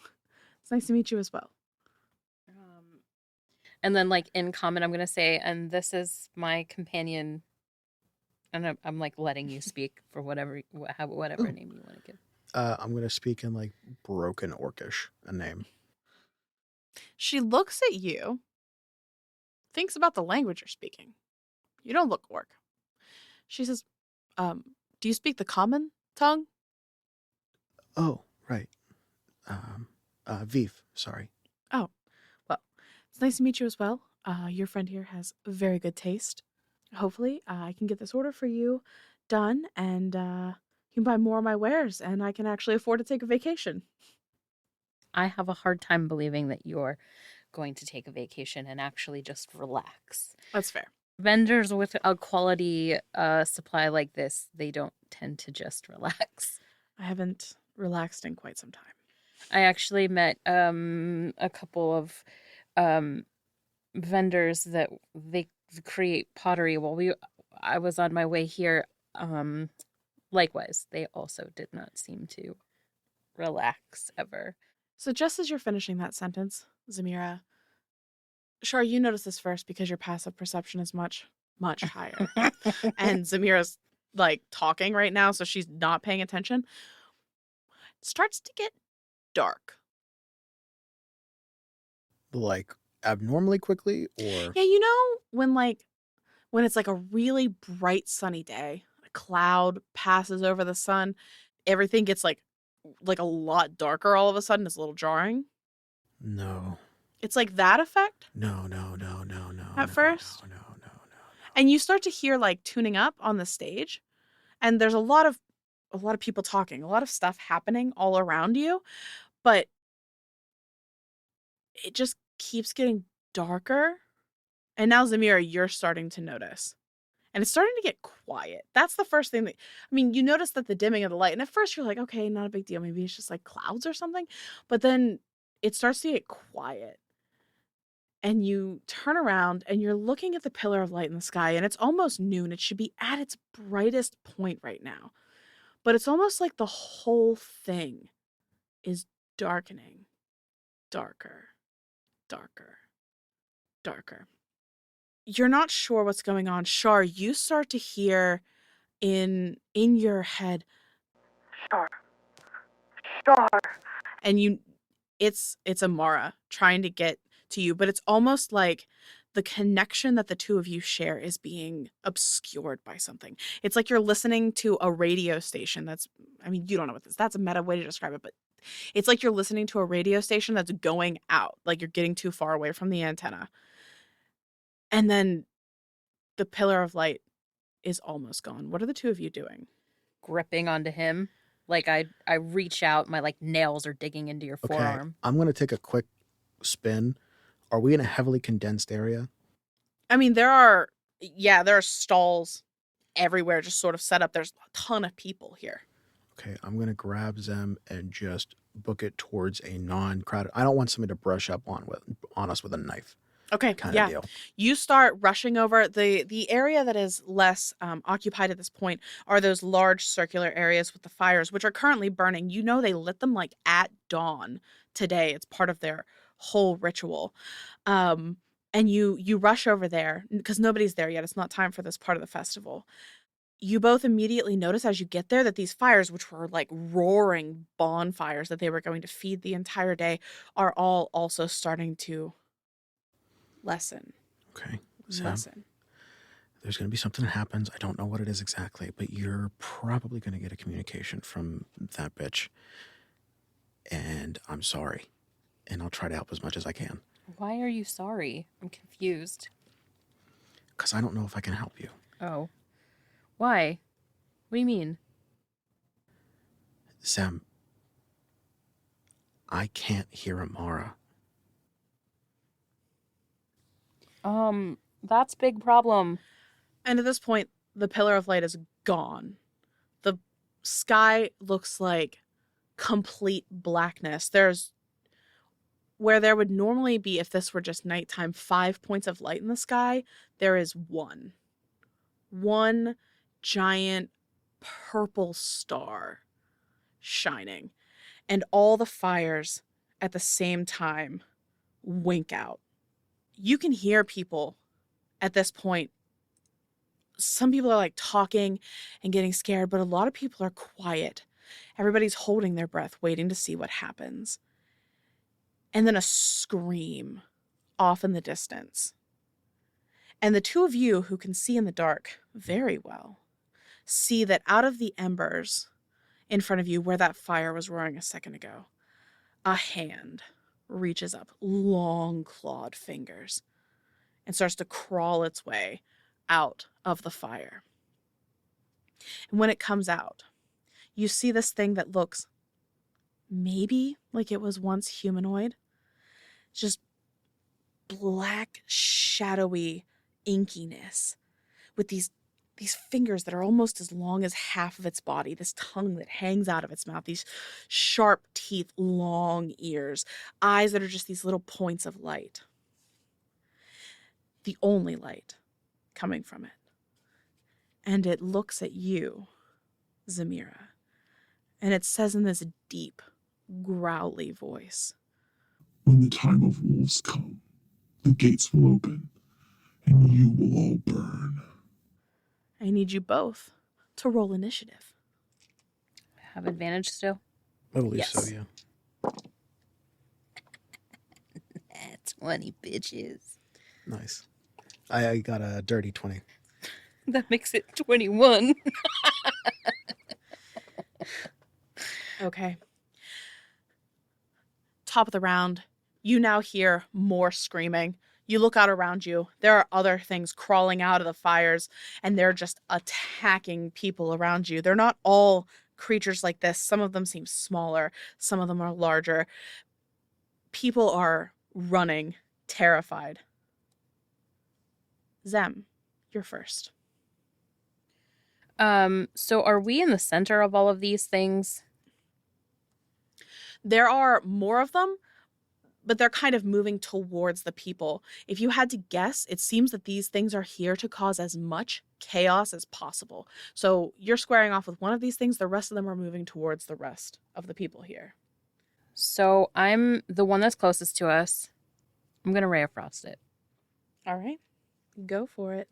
it's nice to meet you as well. And then, like, in common, I'm going to say, and this is my companion. And I'm like letting you speak for whatever name you want to give. I'm gonna speak in like broken Orcish, a name. She looks at you, thinks about the language you're speaking. You don't look orc. She says, do you speak the common tongue? Oh, right. Viv, sorry. Oh, well, it's nice to meet you as well. Your friend here has very good taste. Hopefully, I can get this order for you done, and you can buy more of my wares, and I can actually afford to take a vacation. I have a hard time believing that you're going to take a vacation and actually just relax. That's fair. Vendors with a quality supply like this, they don't tend to just relax. I haven't relaxed in quite some time. I actually met a couple of um vendors that they create pottery while I was on my way here. Um Likewise, they also did not seem to relax ever. So, just as you're finishing that sentence, Zamira, Shar, you notice this first because your passive perception is much, much higher. And Zamira's like talking right now, so she's not paying attention. It starts to get dark. Like abnormally quickly, or Yeah, when it's like a really bright sunny day, a cloud passes over the sun, everything gets like a lot darker all of a sudden. It's a little jarring. no, It's like that effect no, no, no, no, no, at no, first. no, no, no, no. And you start to hear like tuning up on the stage, and there's a lot of people talking, a lot of stuff happening all around you, but it just keeps getting darker. And now, Zamira, you're starting to notice. And it's starting to get quiet. That's the first thing you notice that the dimming of the light. And at first you're like, okay, not a big deal. Maybe it's just like clouds or something. But then it starts to get quiet. And you turn around and you're looking at the pillar of light in the sky. And it's almost noon. It should be at its brightest point right now. But it's almost like the whole thing is darkening. Darker, darker, darker. You're not sure what's going on. Shar, you start to hear in your head, Shar, Shar. And it's Amara trying to get to you, but it's almost like the connection that the two of you share is being obscured by something. It's like you're listening to a radio station you don't know what that's a meta way to describe it, but it's like you're listening to a radio station that's going out, like you're getting too far away from the antenna. And then the pillar of light is almost gone. What are the two of you doing? Gripping onto him. Like I reach out, my like nails are digging into your Okay, forearm. I'm gonna take a quick spin. Are we in a heavily condensed area? There are stalls everywhere just sort of set up. There's a ton of people here. Okay, I'm gonna grab them and just book it towards a non-crowded. I don't want somebody to brush up on us with a knife. Okay, Kind yeah. of deal. You start rushing over the area that is less occupied at this point are those large circular areas with the fires, which are currently burning. You know they lit them like at dawn today. It's part of their whole ritual. And you rush over there because nobody's there yet. It's not time for this part of the festival. You both immediately notice as you get there that these fires, which were like roaring bonfires that they were going to feed the entire day, are all also starting to lessen. Okay, so Lessen. there's gonna be something that happens. I don't know what it is exactly, but you're probably gonna get a communication from that bitch. And I'm sorry. And I'll try to help as much as I can. Why are you sorry? I'm confused. Because I don't know if I can help you. Oh. Why? What do you mean? Sam, I can't hear Amara. That's big problem. And at this point, the pillar of light is gone. The sky looks like complete blackness. There's where there would normally be, if this were just nighttime, 5 points of light in the sky, there is one. One giant purple star shining. And all the fires at the same time wink out. You can hear people at this point. Some people are like talking and getting scared, but a lot of people are quiet. Everybody's holding their breath, waiting to see what happens. And then a scream off in the distance. And the two of you who can see in the dark very well see that out of the embers in front of you where that fire was roaring a second ago. A hand reaches up, long clawed fingers, and starts to crawl its way out of the fire. And when it comes out, you see this thing that looks maybe like it was once humanoid. Just black, shadowy inkiness with these fingers that are almost as long as half of its body, this tongue that hangs out of its mouth, these sharp teeth, long ears, eyes that are just these little points of light. The only light coming from it. And it looks at you, Zamira, and it says in this deep, growly voice, "When the time of wolves come, the gates will open, and you will all burn." I need you both to roll initiative. Have advantage still? I believe Yes. so, yeah. 20 bitches. Nice. I got a dirty 20. That makes it 21. Okay. Top of the round, you now hear more screaming. You look out around you. There are other things crawling out of the fires, and they're just attacking people around you. They're not all creatures like this. Some of them seem smaller. Some of them are larger. People are running, terrified. Zem, you're first. So are we in the center of all of these things? There are more of them, but they're kind of moving towards the people. If you had to guess, it seems that these things are here to cause as much chaos as possible. So you're squaring off with one of these things, the rest of them are moving towards the rest of the people here. So I'm the one that's closest to us. I'm going to Ray of Frost it. All right, go for it.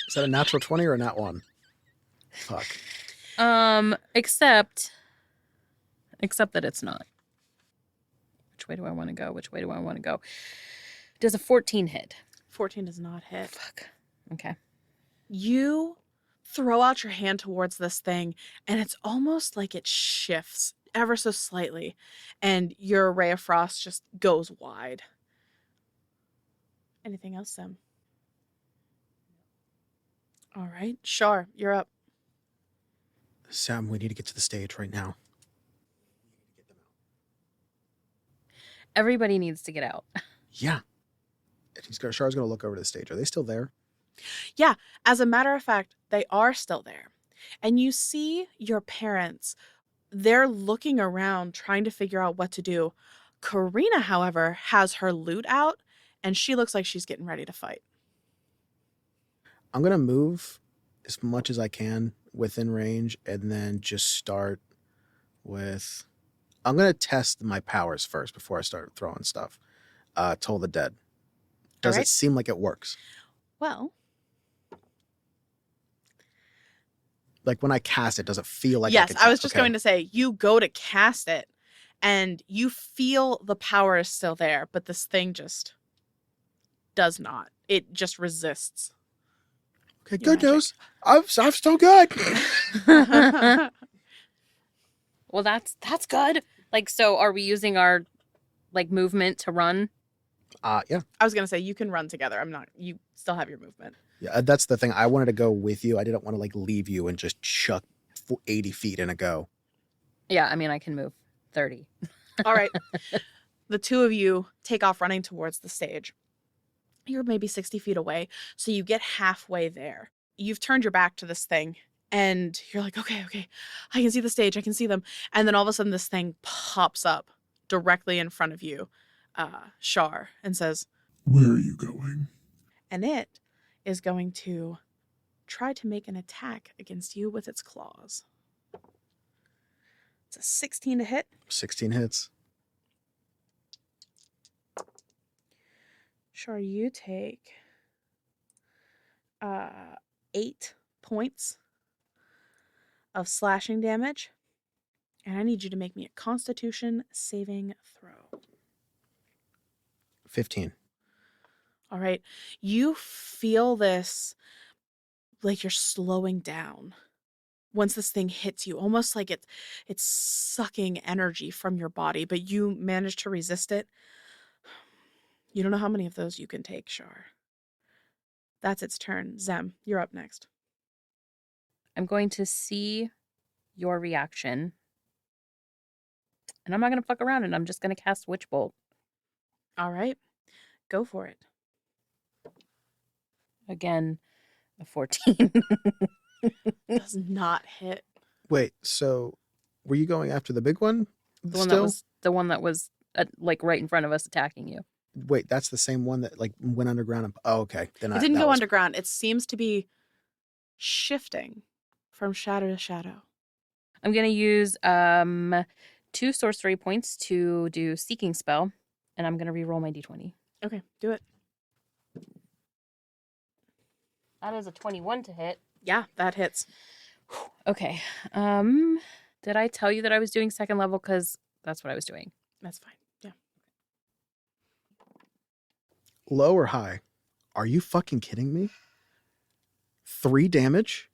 Is that a natural 20 or a nat 1? Fuck. Except that it's not. Which way do I want to go? Which way do I want to go? Does a 14 hit? 14 does not hit. Fuck. Okay. You throw out your hand towards this thing, and it's almost like it shifts ever so slightly, and your ray of frost just goes wide. Anything else, Sam? All right, Shar, you're up. Sam, we need to get to the stage right now. Everybody needs to get out. Yeah. Char's going to look over to the stage. Are they still there? Yeah, as a matter of fact, they are still there. And you see your parents. They're looking around, trying to figure out what to do. Karina, however, has her loot out, and she looks like she's getting ready to fight. I'm going to move as much as I can within range and then just start with... I'm going to test my powers first before I start throwing stuff. Toll the Dead. Does it seem like it works? Well, like when I cast it, does it feel like yes, I was just okay. going to say, you go to cast it and you feel the power is still there, but this thing just does not. It just resists. Okay, your good magic. news. I'm still good. Well, that's good. Like, so are we using our like movement to run? Yeah. I was going to say, you can run together. You still have your movement. Yeah, that's the thing. I wanted to go with you. I didn't want to like leave you and just chuck 80 feet in a go. Yeah, I mean, I can move 30. All right. The two of you take off running towards the stage. You're maybe 60 feet away, so you get halfway there. You've turned your back to this thing, and you're like, okay, I can see the stage, I can see them. And then all of a sudden, this thing pops up directly in front of you, Shar, and says, "Where are you going?" And it is going to try to make an attack against you with its claws. It's a 16 to hit. 16 hits. Sure, you take 8 points of slashing damage. And I need you to make me a Constitution saving throw. 15. All right. You feel this like you're slowing down. Once this thing hits you, almost like it's sucking energy from your body, but you manage to resist it. You don't know how many of those you can take, Shar. That's its turn. Zem, you're up next. I'm going to see your reaction. And I'm not going to fuck around and I'm just going to cast Witch Bolt. All right. Go for it. Again, a 14. Does not hit. Wait, so were you going after the big one? The one still? that was like right in front of us attacking you. Wait, that's the same one that like went underground. Oh, okay. Then It didn't go underground. It seems to be shifting from shadow to shadow. I'm going to use 2 sorcery points to do Seeking Spell, and I'm going to re-roll my d20. Okay, do it. That is a 21 to hit. Yeah, that hits. Okay. Did I tell you that I was doing second level? Because that's what I was doing. That's fine. Yeah. Low or high? Are you fucking kidding me? 3 damage?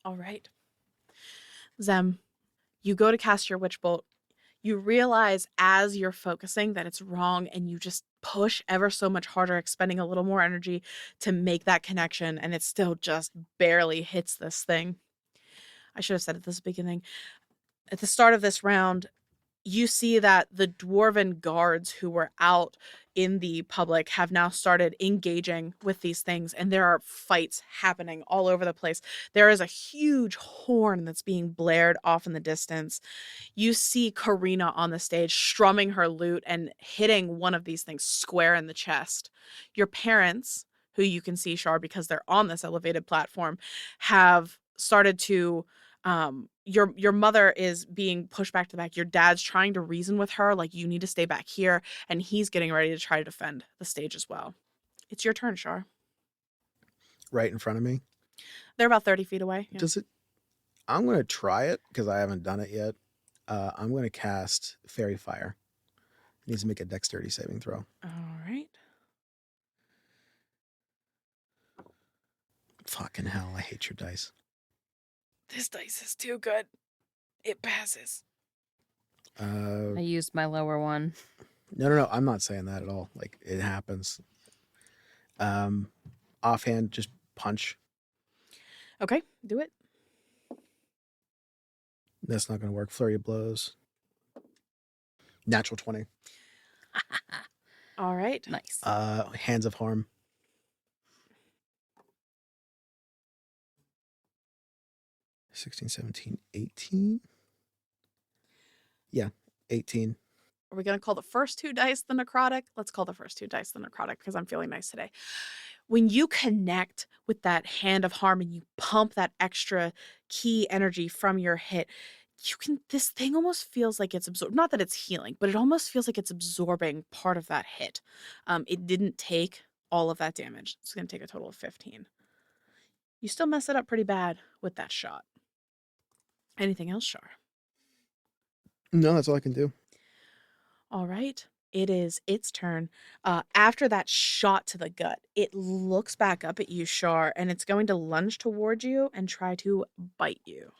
All right. Zem, you go to cast your Witch Bolt. You realize as you're focusing that it's wrong and you just push ever so much harder, expending a little more energy to make that connection, and it still just barely hits this thing. I should have said at this beginning. At the start of this round, you see that the dwarven guards who were out in the public have now started engaging with these things, and there are fights happening all over the place. There is a huge horn that's being blared off in the distance. You see Karina on the stage strumming her lute and hitting one of these things square in the chest. Your parents, who you can see, Shar, because they're on this elevated platform, have started to your mother is being pushed back to back. Your dad's trying to reason with her, like, you need to stay back here, and he's getting ready to try to defend the stage as well. It's your turn, Shar. Right in front of me? They're about 30 feet away. Yeah. Does it? I'm going to try it because I haven't done it yet. I'm going to cast Fairy Fire. It needs to make a dexterity saving throw. All right. Fucking hell, I hate your dice. This dice is too good. It passes. I used my lower one. No. I'm not saying that at all. Like, it happens. Offhand, just punch. Okay, do it. That's not going to work. Flurry of blows. Natural 20. All right. Nice. Hands of Harm. $16, $17, $18. Yeah, 18. Are we going to call the first 2 dice the necrotic? Let's call the first 2 dice the necrotic because I'm feeling nice today. When you connect with that hand of harm and you pump that extra key energy from your hit, this thing almost feels like it's absorbed. Not that it's healing, but it almost feels like it's absorbing part of that hit. It didn't take all of that damage. It's going to take a total of 15. You still mess it up pretty bad with that shot. Anything else, Shar? No, that's all I can do. All right. It is its turn. After that shot to the gut, it looks back up at you, Shar, and it's going to lunge toward you and try to bite you.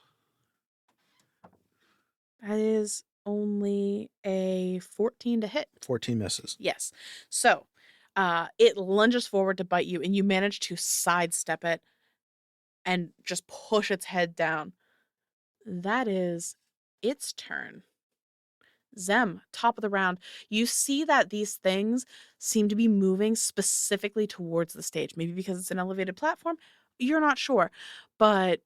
That is only a 14 to hit. 14 misses. Yes. So it lunges forward to bite you, and you manage to sidestep it and just push its head down. That is its turn. Zem, top of the round. You see that these things seem to be moving specifically towards the stage. Maybe because it's an elevated platform. You're not sure. But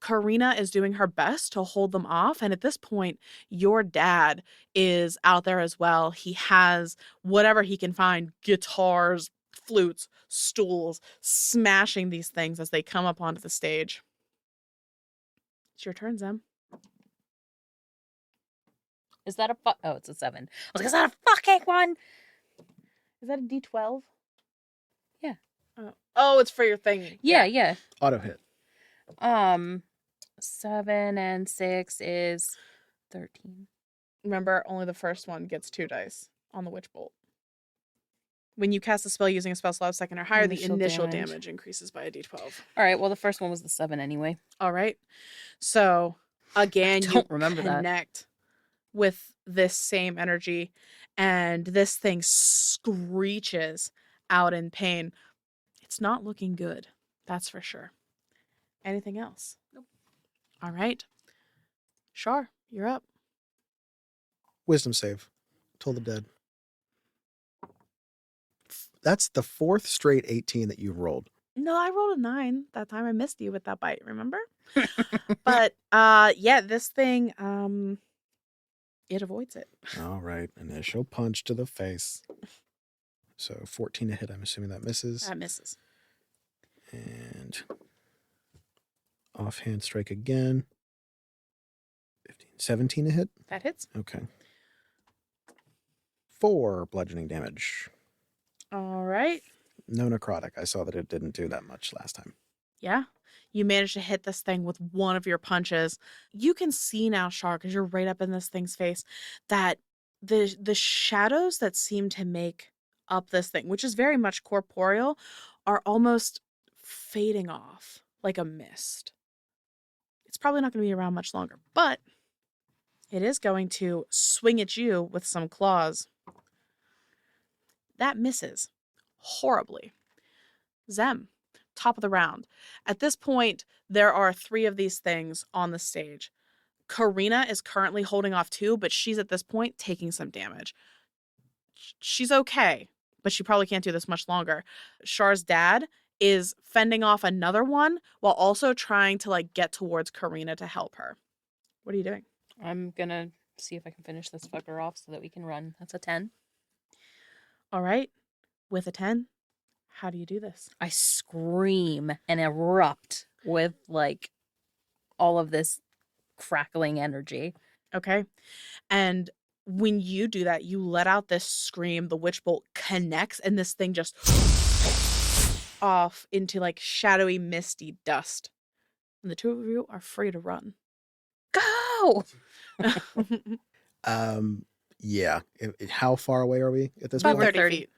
Karina is doing her best to hold them off. And at this point, your dad is out there as well. He has whatever he can find, guitars, flutes, stools, smashing these things as they come up onto the stage. It's your turn, Zem. Is that a oh, it's a 7. I was like, is that a fucking one? Is that a D12? Yeah. Oh, it's for your thing. Yeah. Auto hit. 7 and 6 is 13. Remember, only the first one gets 2 dice on the Witch Bolt. When you cast a spell using a spell slot second or higher, the Initial initial damage. damage increases by a d12. All right. Well, the first one was the 7 anyway. All right. So again, don't remember that. connect with this same energy, and this thing screeches out in pain. It's not looking good. That's for sure. Anything else? Nope. All right. Shar, you're up. Wisdom save. Toll the dead. That's the 4th straight 18 that you've rolled. No, I rolled a 9 that time. I missed you with that bite, remember? But yeah, this thing it avoids it. All right. Initial punch to the face. So 14 to hit. I'm assuming that misses. That misses. And offhand strike again. 15, 17 to hit. That hits. Okay. 4 bludgeoning damage. All right. No necrotic. I saw that it didn't do that much last time. Yeah. You managed to hit this thing with one of your punches. You can see now, Shar, because you're right up in this thing's face, that the shadows that seem to make up this thing, which is very much corporeal, are almost fading off like a mist. It's probably not going to be around much longer, but it is going to swing at you with some claws. That misses horribly. Zem, top of the round. At this point, there are 3 of these things on the stage. Karina is currently holding off 2, but she's at this point taking some damage. She's okay, but she probably can't do this much longer. Shar's dad is fending off another one while also trying to like get towards Karina to help her. What are you doing? I'm going to see if I can finish this fucker off so that we can run. That's a 10. All right. With a 10, how do you do this? I scream and erupt with like all of this crackling energy. Okay. And when you do that, you let out this scream, the witch bolt connects, and this thing just off into like shadowy, misty dust. And the 2 of you are free to run. Go! Yeah. How far away are we at this About point? 30 feet.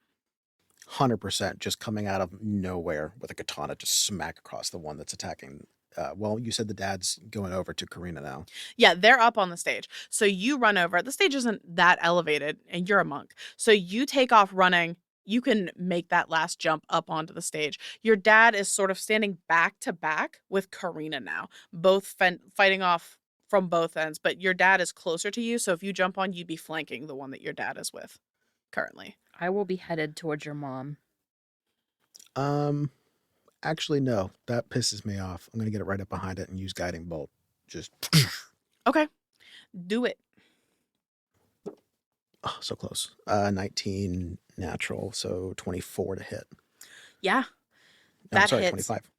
100% just coming out of nowhere with a katana to smack across the one that's attacking. Well, you said the dad's going over to Karina now. Yeah, they're up on the stage. So you run over. The stage isn't that elevated, and you're a monk. So you take off running. You can make that last jump up onto the stage. Your dad is sort of standing back to back with Karina now, both fighting off from both ends. But your dad is closer to you, so if you jump on, you'd be flanking the one that your dad is with currently. I will be headed towards your mom. Actually, no. That pisses me off. I'm going to get it right up behind it and use Guiding Bolt. Just... Okay. Do it. Oh, so close. 19 natural, so 24 to hit. Yeah. No, I'm That sorry, hits. 25.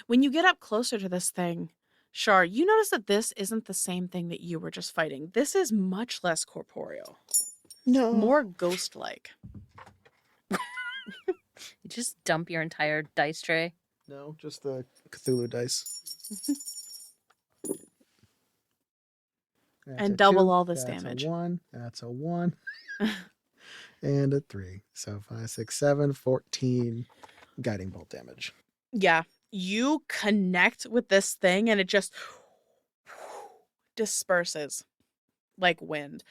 When you get up closer to this thing, Shar, you notice that this isn't the same thing that you were just fighting. This is much less corporeal. No. More ghost-like. You just dump your entire dice tray. No, just the Cthulhu dice. That's And a double 2, all this that's damage. A 1. That's a 1. And a 3. So 5, 6, 7, 14 Guiding Bolt damage. Yeah. You connect with this thing and it just disperses like wind.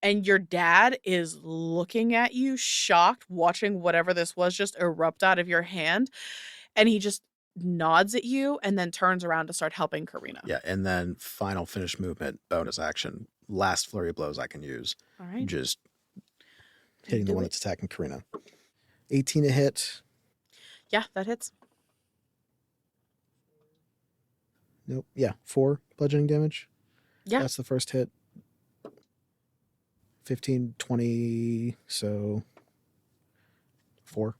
And your dad is looking at you, shocked, watching whatever this was just erupt out of your hand. And he just nods at you and then turns around to start helping Karina. Yeah, and then final finish movement, bonus action, last flurry of blows I can use. All right. Just hitting the Do one it. that's attacking Karina. 18 to hit. Yeah, that hits. Nope. Yeah, 4 bludgeoning damage. Yeah. That's the first hit. 15, 20, so 4.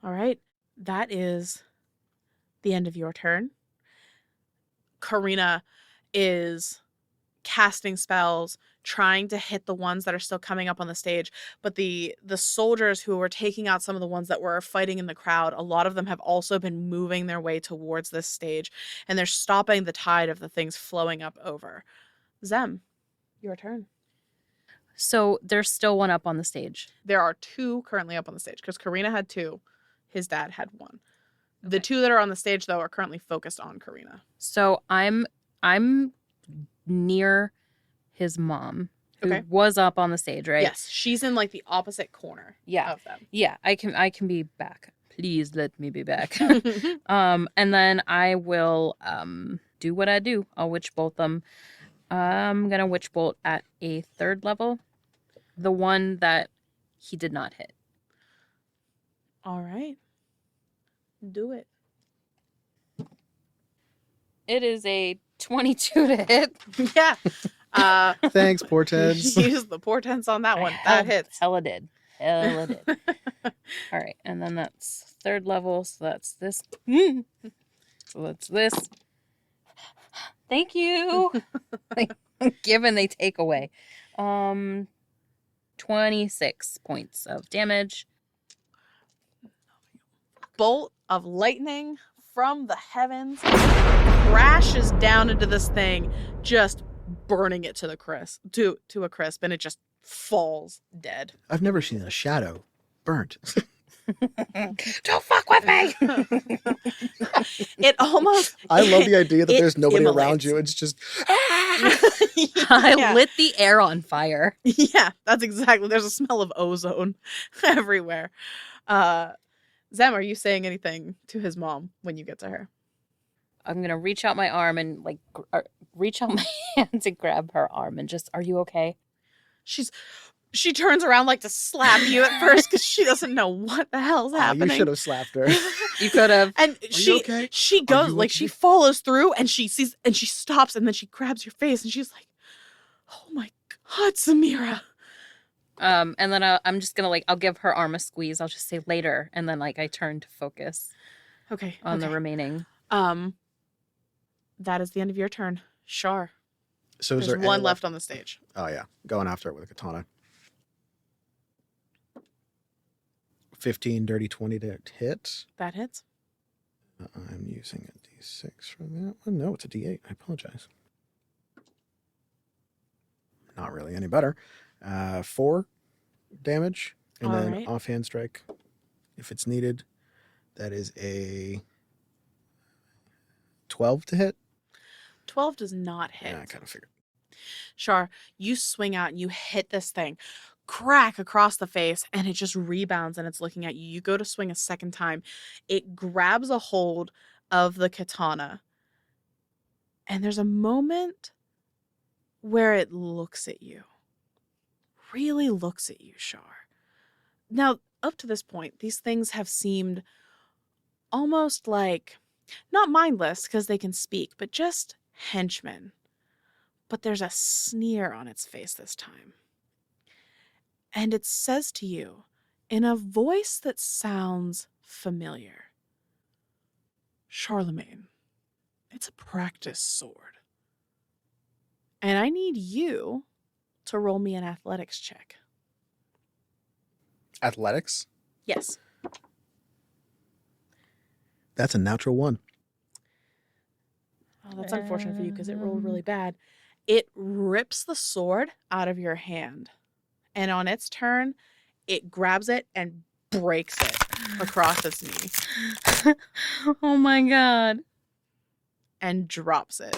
All right. That is the end of your turn. Karina is casting spells, trying to hit the ones that are still coming up on the stage. But the soldiers who were taking out some of the ones that were fighting in the crowd, a lot of them have also been moving their way towards this stage. And they're stopping the tide of the things flowing up over. Zem, your turn. So there's still one up on the stage. There are 2 currently up on the stage because Karina had 2. His dad had 1. The Okay. 2 that are on the stage, though, are currently focused on Karina. So I'm near his mom, who Okay. was up on the stage, right? Yes, she's in like the opposite corner Yeah. of them. Yeah, I can be back. Please let me be back. And then I will do what I do. I'll witch bolt them. I'm gonna witch bolt at a 3rd level, the one that he did not hit. All right. Do it. It is a 22 to hit. Yeah. Thanks, portents. Use the portents on that one. That hits. Hella did. All right, and then that's 3rd level, so that's this. So that's this. Thank you. Give and they take away. 26 points of damage. Bolt of lightning from the heavens crashes down into this thing, just burning it to the crisp, to a crisp, and it just falls dead. I've never seen a shadow burnt. Don't fuck with me. It almost. I love the idea that it there's nobody around immolates. you. It's just I Yeah. lit the air on fire. Yeah, that's exactly. There's a smell of ozone everywhere. Zem, are you saying anything to his mom when you get to her? I'm gonna reach out my arm and reach out my hand to grab her arm and just, are you okay? She turns around like to slap you at first because she doesn't know what the hell's oh, happening. you should have slapped her. You could have. And you okay? she goes you like okay? she follows through and she sees and she stops and then she grabs your face and she's like, "Oh my God, Samira!" And then I'm just gonna I'll give her arm a squeeze. I'll just say later, and then I turn to focus Okay, on the okay. remaining. That is the end of your turn. Shar. So is There's there one any left on the stage. Oh yeah, going after it with a katana. 15, dirty 20 to hit. That hits. I'm using a D6 for that one. No, it's a D8. I apologize. Not really any better. 4 damage, and All then right. offhand strike, if it's needed. That is a 12 to hit. 12 does not hit. Yeah, I kind of figured. Shar, you swing out and you hit this thing, crack across the face, and it just rebounds and it's looking at you. You go to swing a second time. It grabs a hold of the katana. And there's a moment where it looks at you. Really looks at you, Shar. Now, up to this point, these things have seemed almost like, not mindless because they can speak, but just henchmen. But there's a sneer on its face this time. And it says to you, in a voice that sounds familiar, "Charlemagne, it's a practice sword. And I need you to roll me an athletics check." Athletics? Yes. That's a natural 1. Oh, that's unfortunate for you because it rolled really bad. It rips the sword out of your hand. And on its turn, it grabs it and breaks it across its knee Oh my God. and drops it,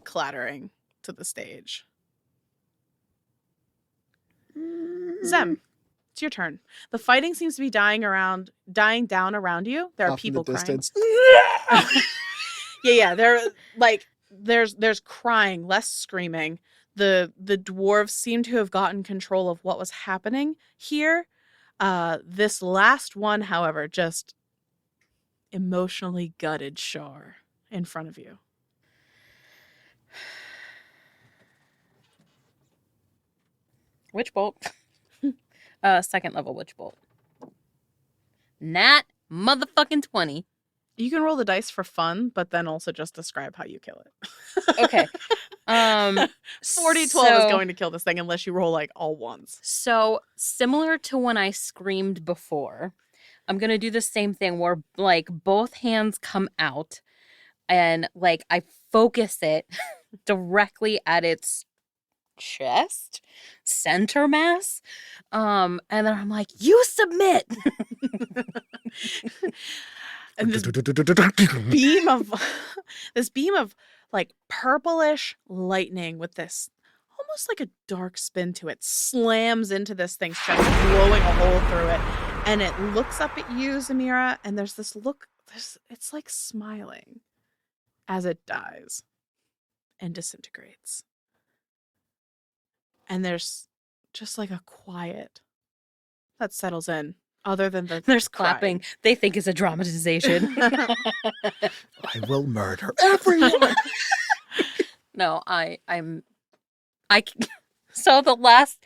clattering to the stage. Zem, it's your turn. The fighting seems to be dying down around you. There are Off in people the crying. distance. Yeah, there's crying, less screaming. The dwarves seem to have gotten control of what was happening here. This last one, however, just emotionally gutted Shar in front of you. Witch bolt. 2nd level witch bolt. Nat motherfucking 20. You can roll the dice for fun, but then also just describe how you kill it. Okay. 40-12 is so- going to kill this thing unless you roll all ones. So similar to when I screamed before, I'm gonna do the same thing where both hands come out and I focus it directly at its chest, center mass. And then I'm like, you submit. And this beam of like purplish lightning with this almost like a dark spin to it slams into this thing's chest, blowing a hole through it. And it looks up at you, Zamira, and there's this look, it's like smiling as it dies and disintegrates. And there's just like a quiet that settles in, other than There's clapping. They think it's a dramatization. I will murder everyone. No, so the last,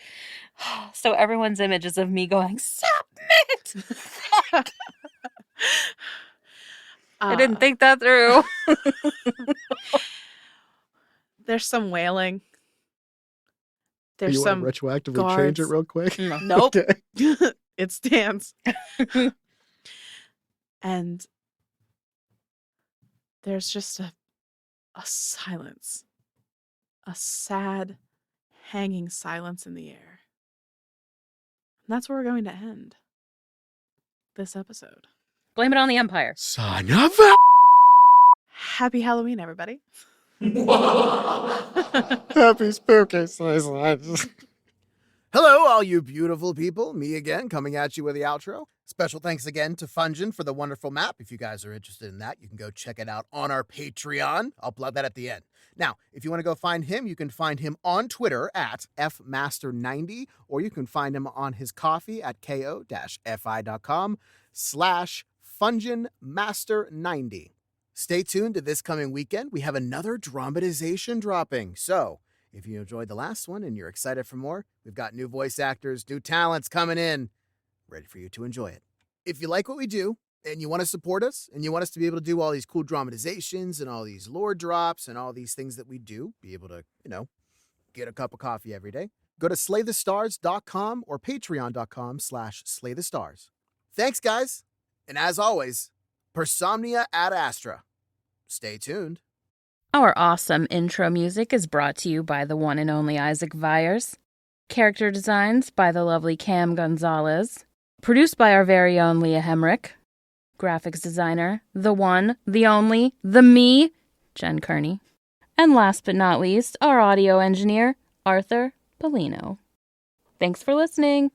so everyone's image is of me going, submit! I didn't think that through. There's some wailing. There's There's some retroactively change it guards. real quick. No. Nope. Okay. It stands. And there's just a silence. A sad, hanging silence in the air. And that's where we're going to end this episode. Blame it on the Empire. Son of a... Happy Halloween, everybody. Happy spooky season. Hello, all you beautiful people. Me again, coming at you with the outro. Special thanks again to Fungeon for the wonderful map. If you guys are interested in that, you can go check it out on our Patreon. I'll plug that at the end. Now, if you want to go find him, you can find him on Twitter at fmaster90, or you can find him on his coffee at ko-fi.com/FungeonMaster90. Stay tuned to this coming weekend. We have another dramatization dropping. So, if you enjoyed the last one and you're excited for more, we've got new voice actors, new talents coming in, ready for you to enjoy it. If you like what we do and you want to support us and you want us to be able to do all these cool dramatizations and all these lore drops and all these things that we do, be able to, get a cup of coffee every day, go to slaythestars.com or patreon.com/slaythestars. Thanks, guys. And as always, per somnia ad astra. Stay tuned. Our awesome intro music is brought to you by the one and only Isaac Vyers. Character designs by the lovely Cam Gonzalez. Produced by our very own Leah Hemrick. Graphics designer, the one, the only, the me, Jen Kearney. And last but not least, our audio engineer, Arthur Polino. Thanks for listening.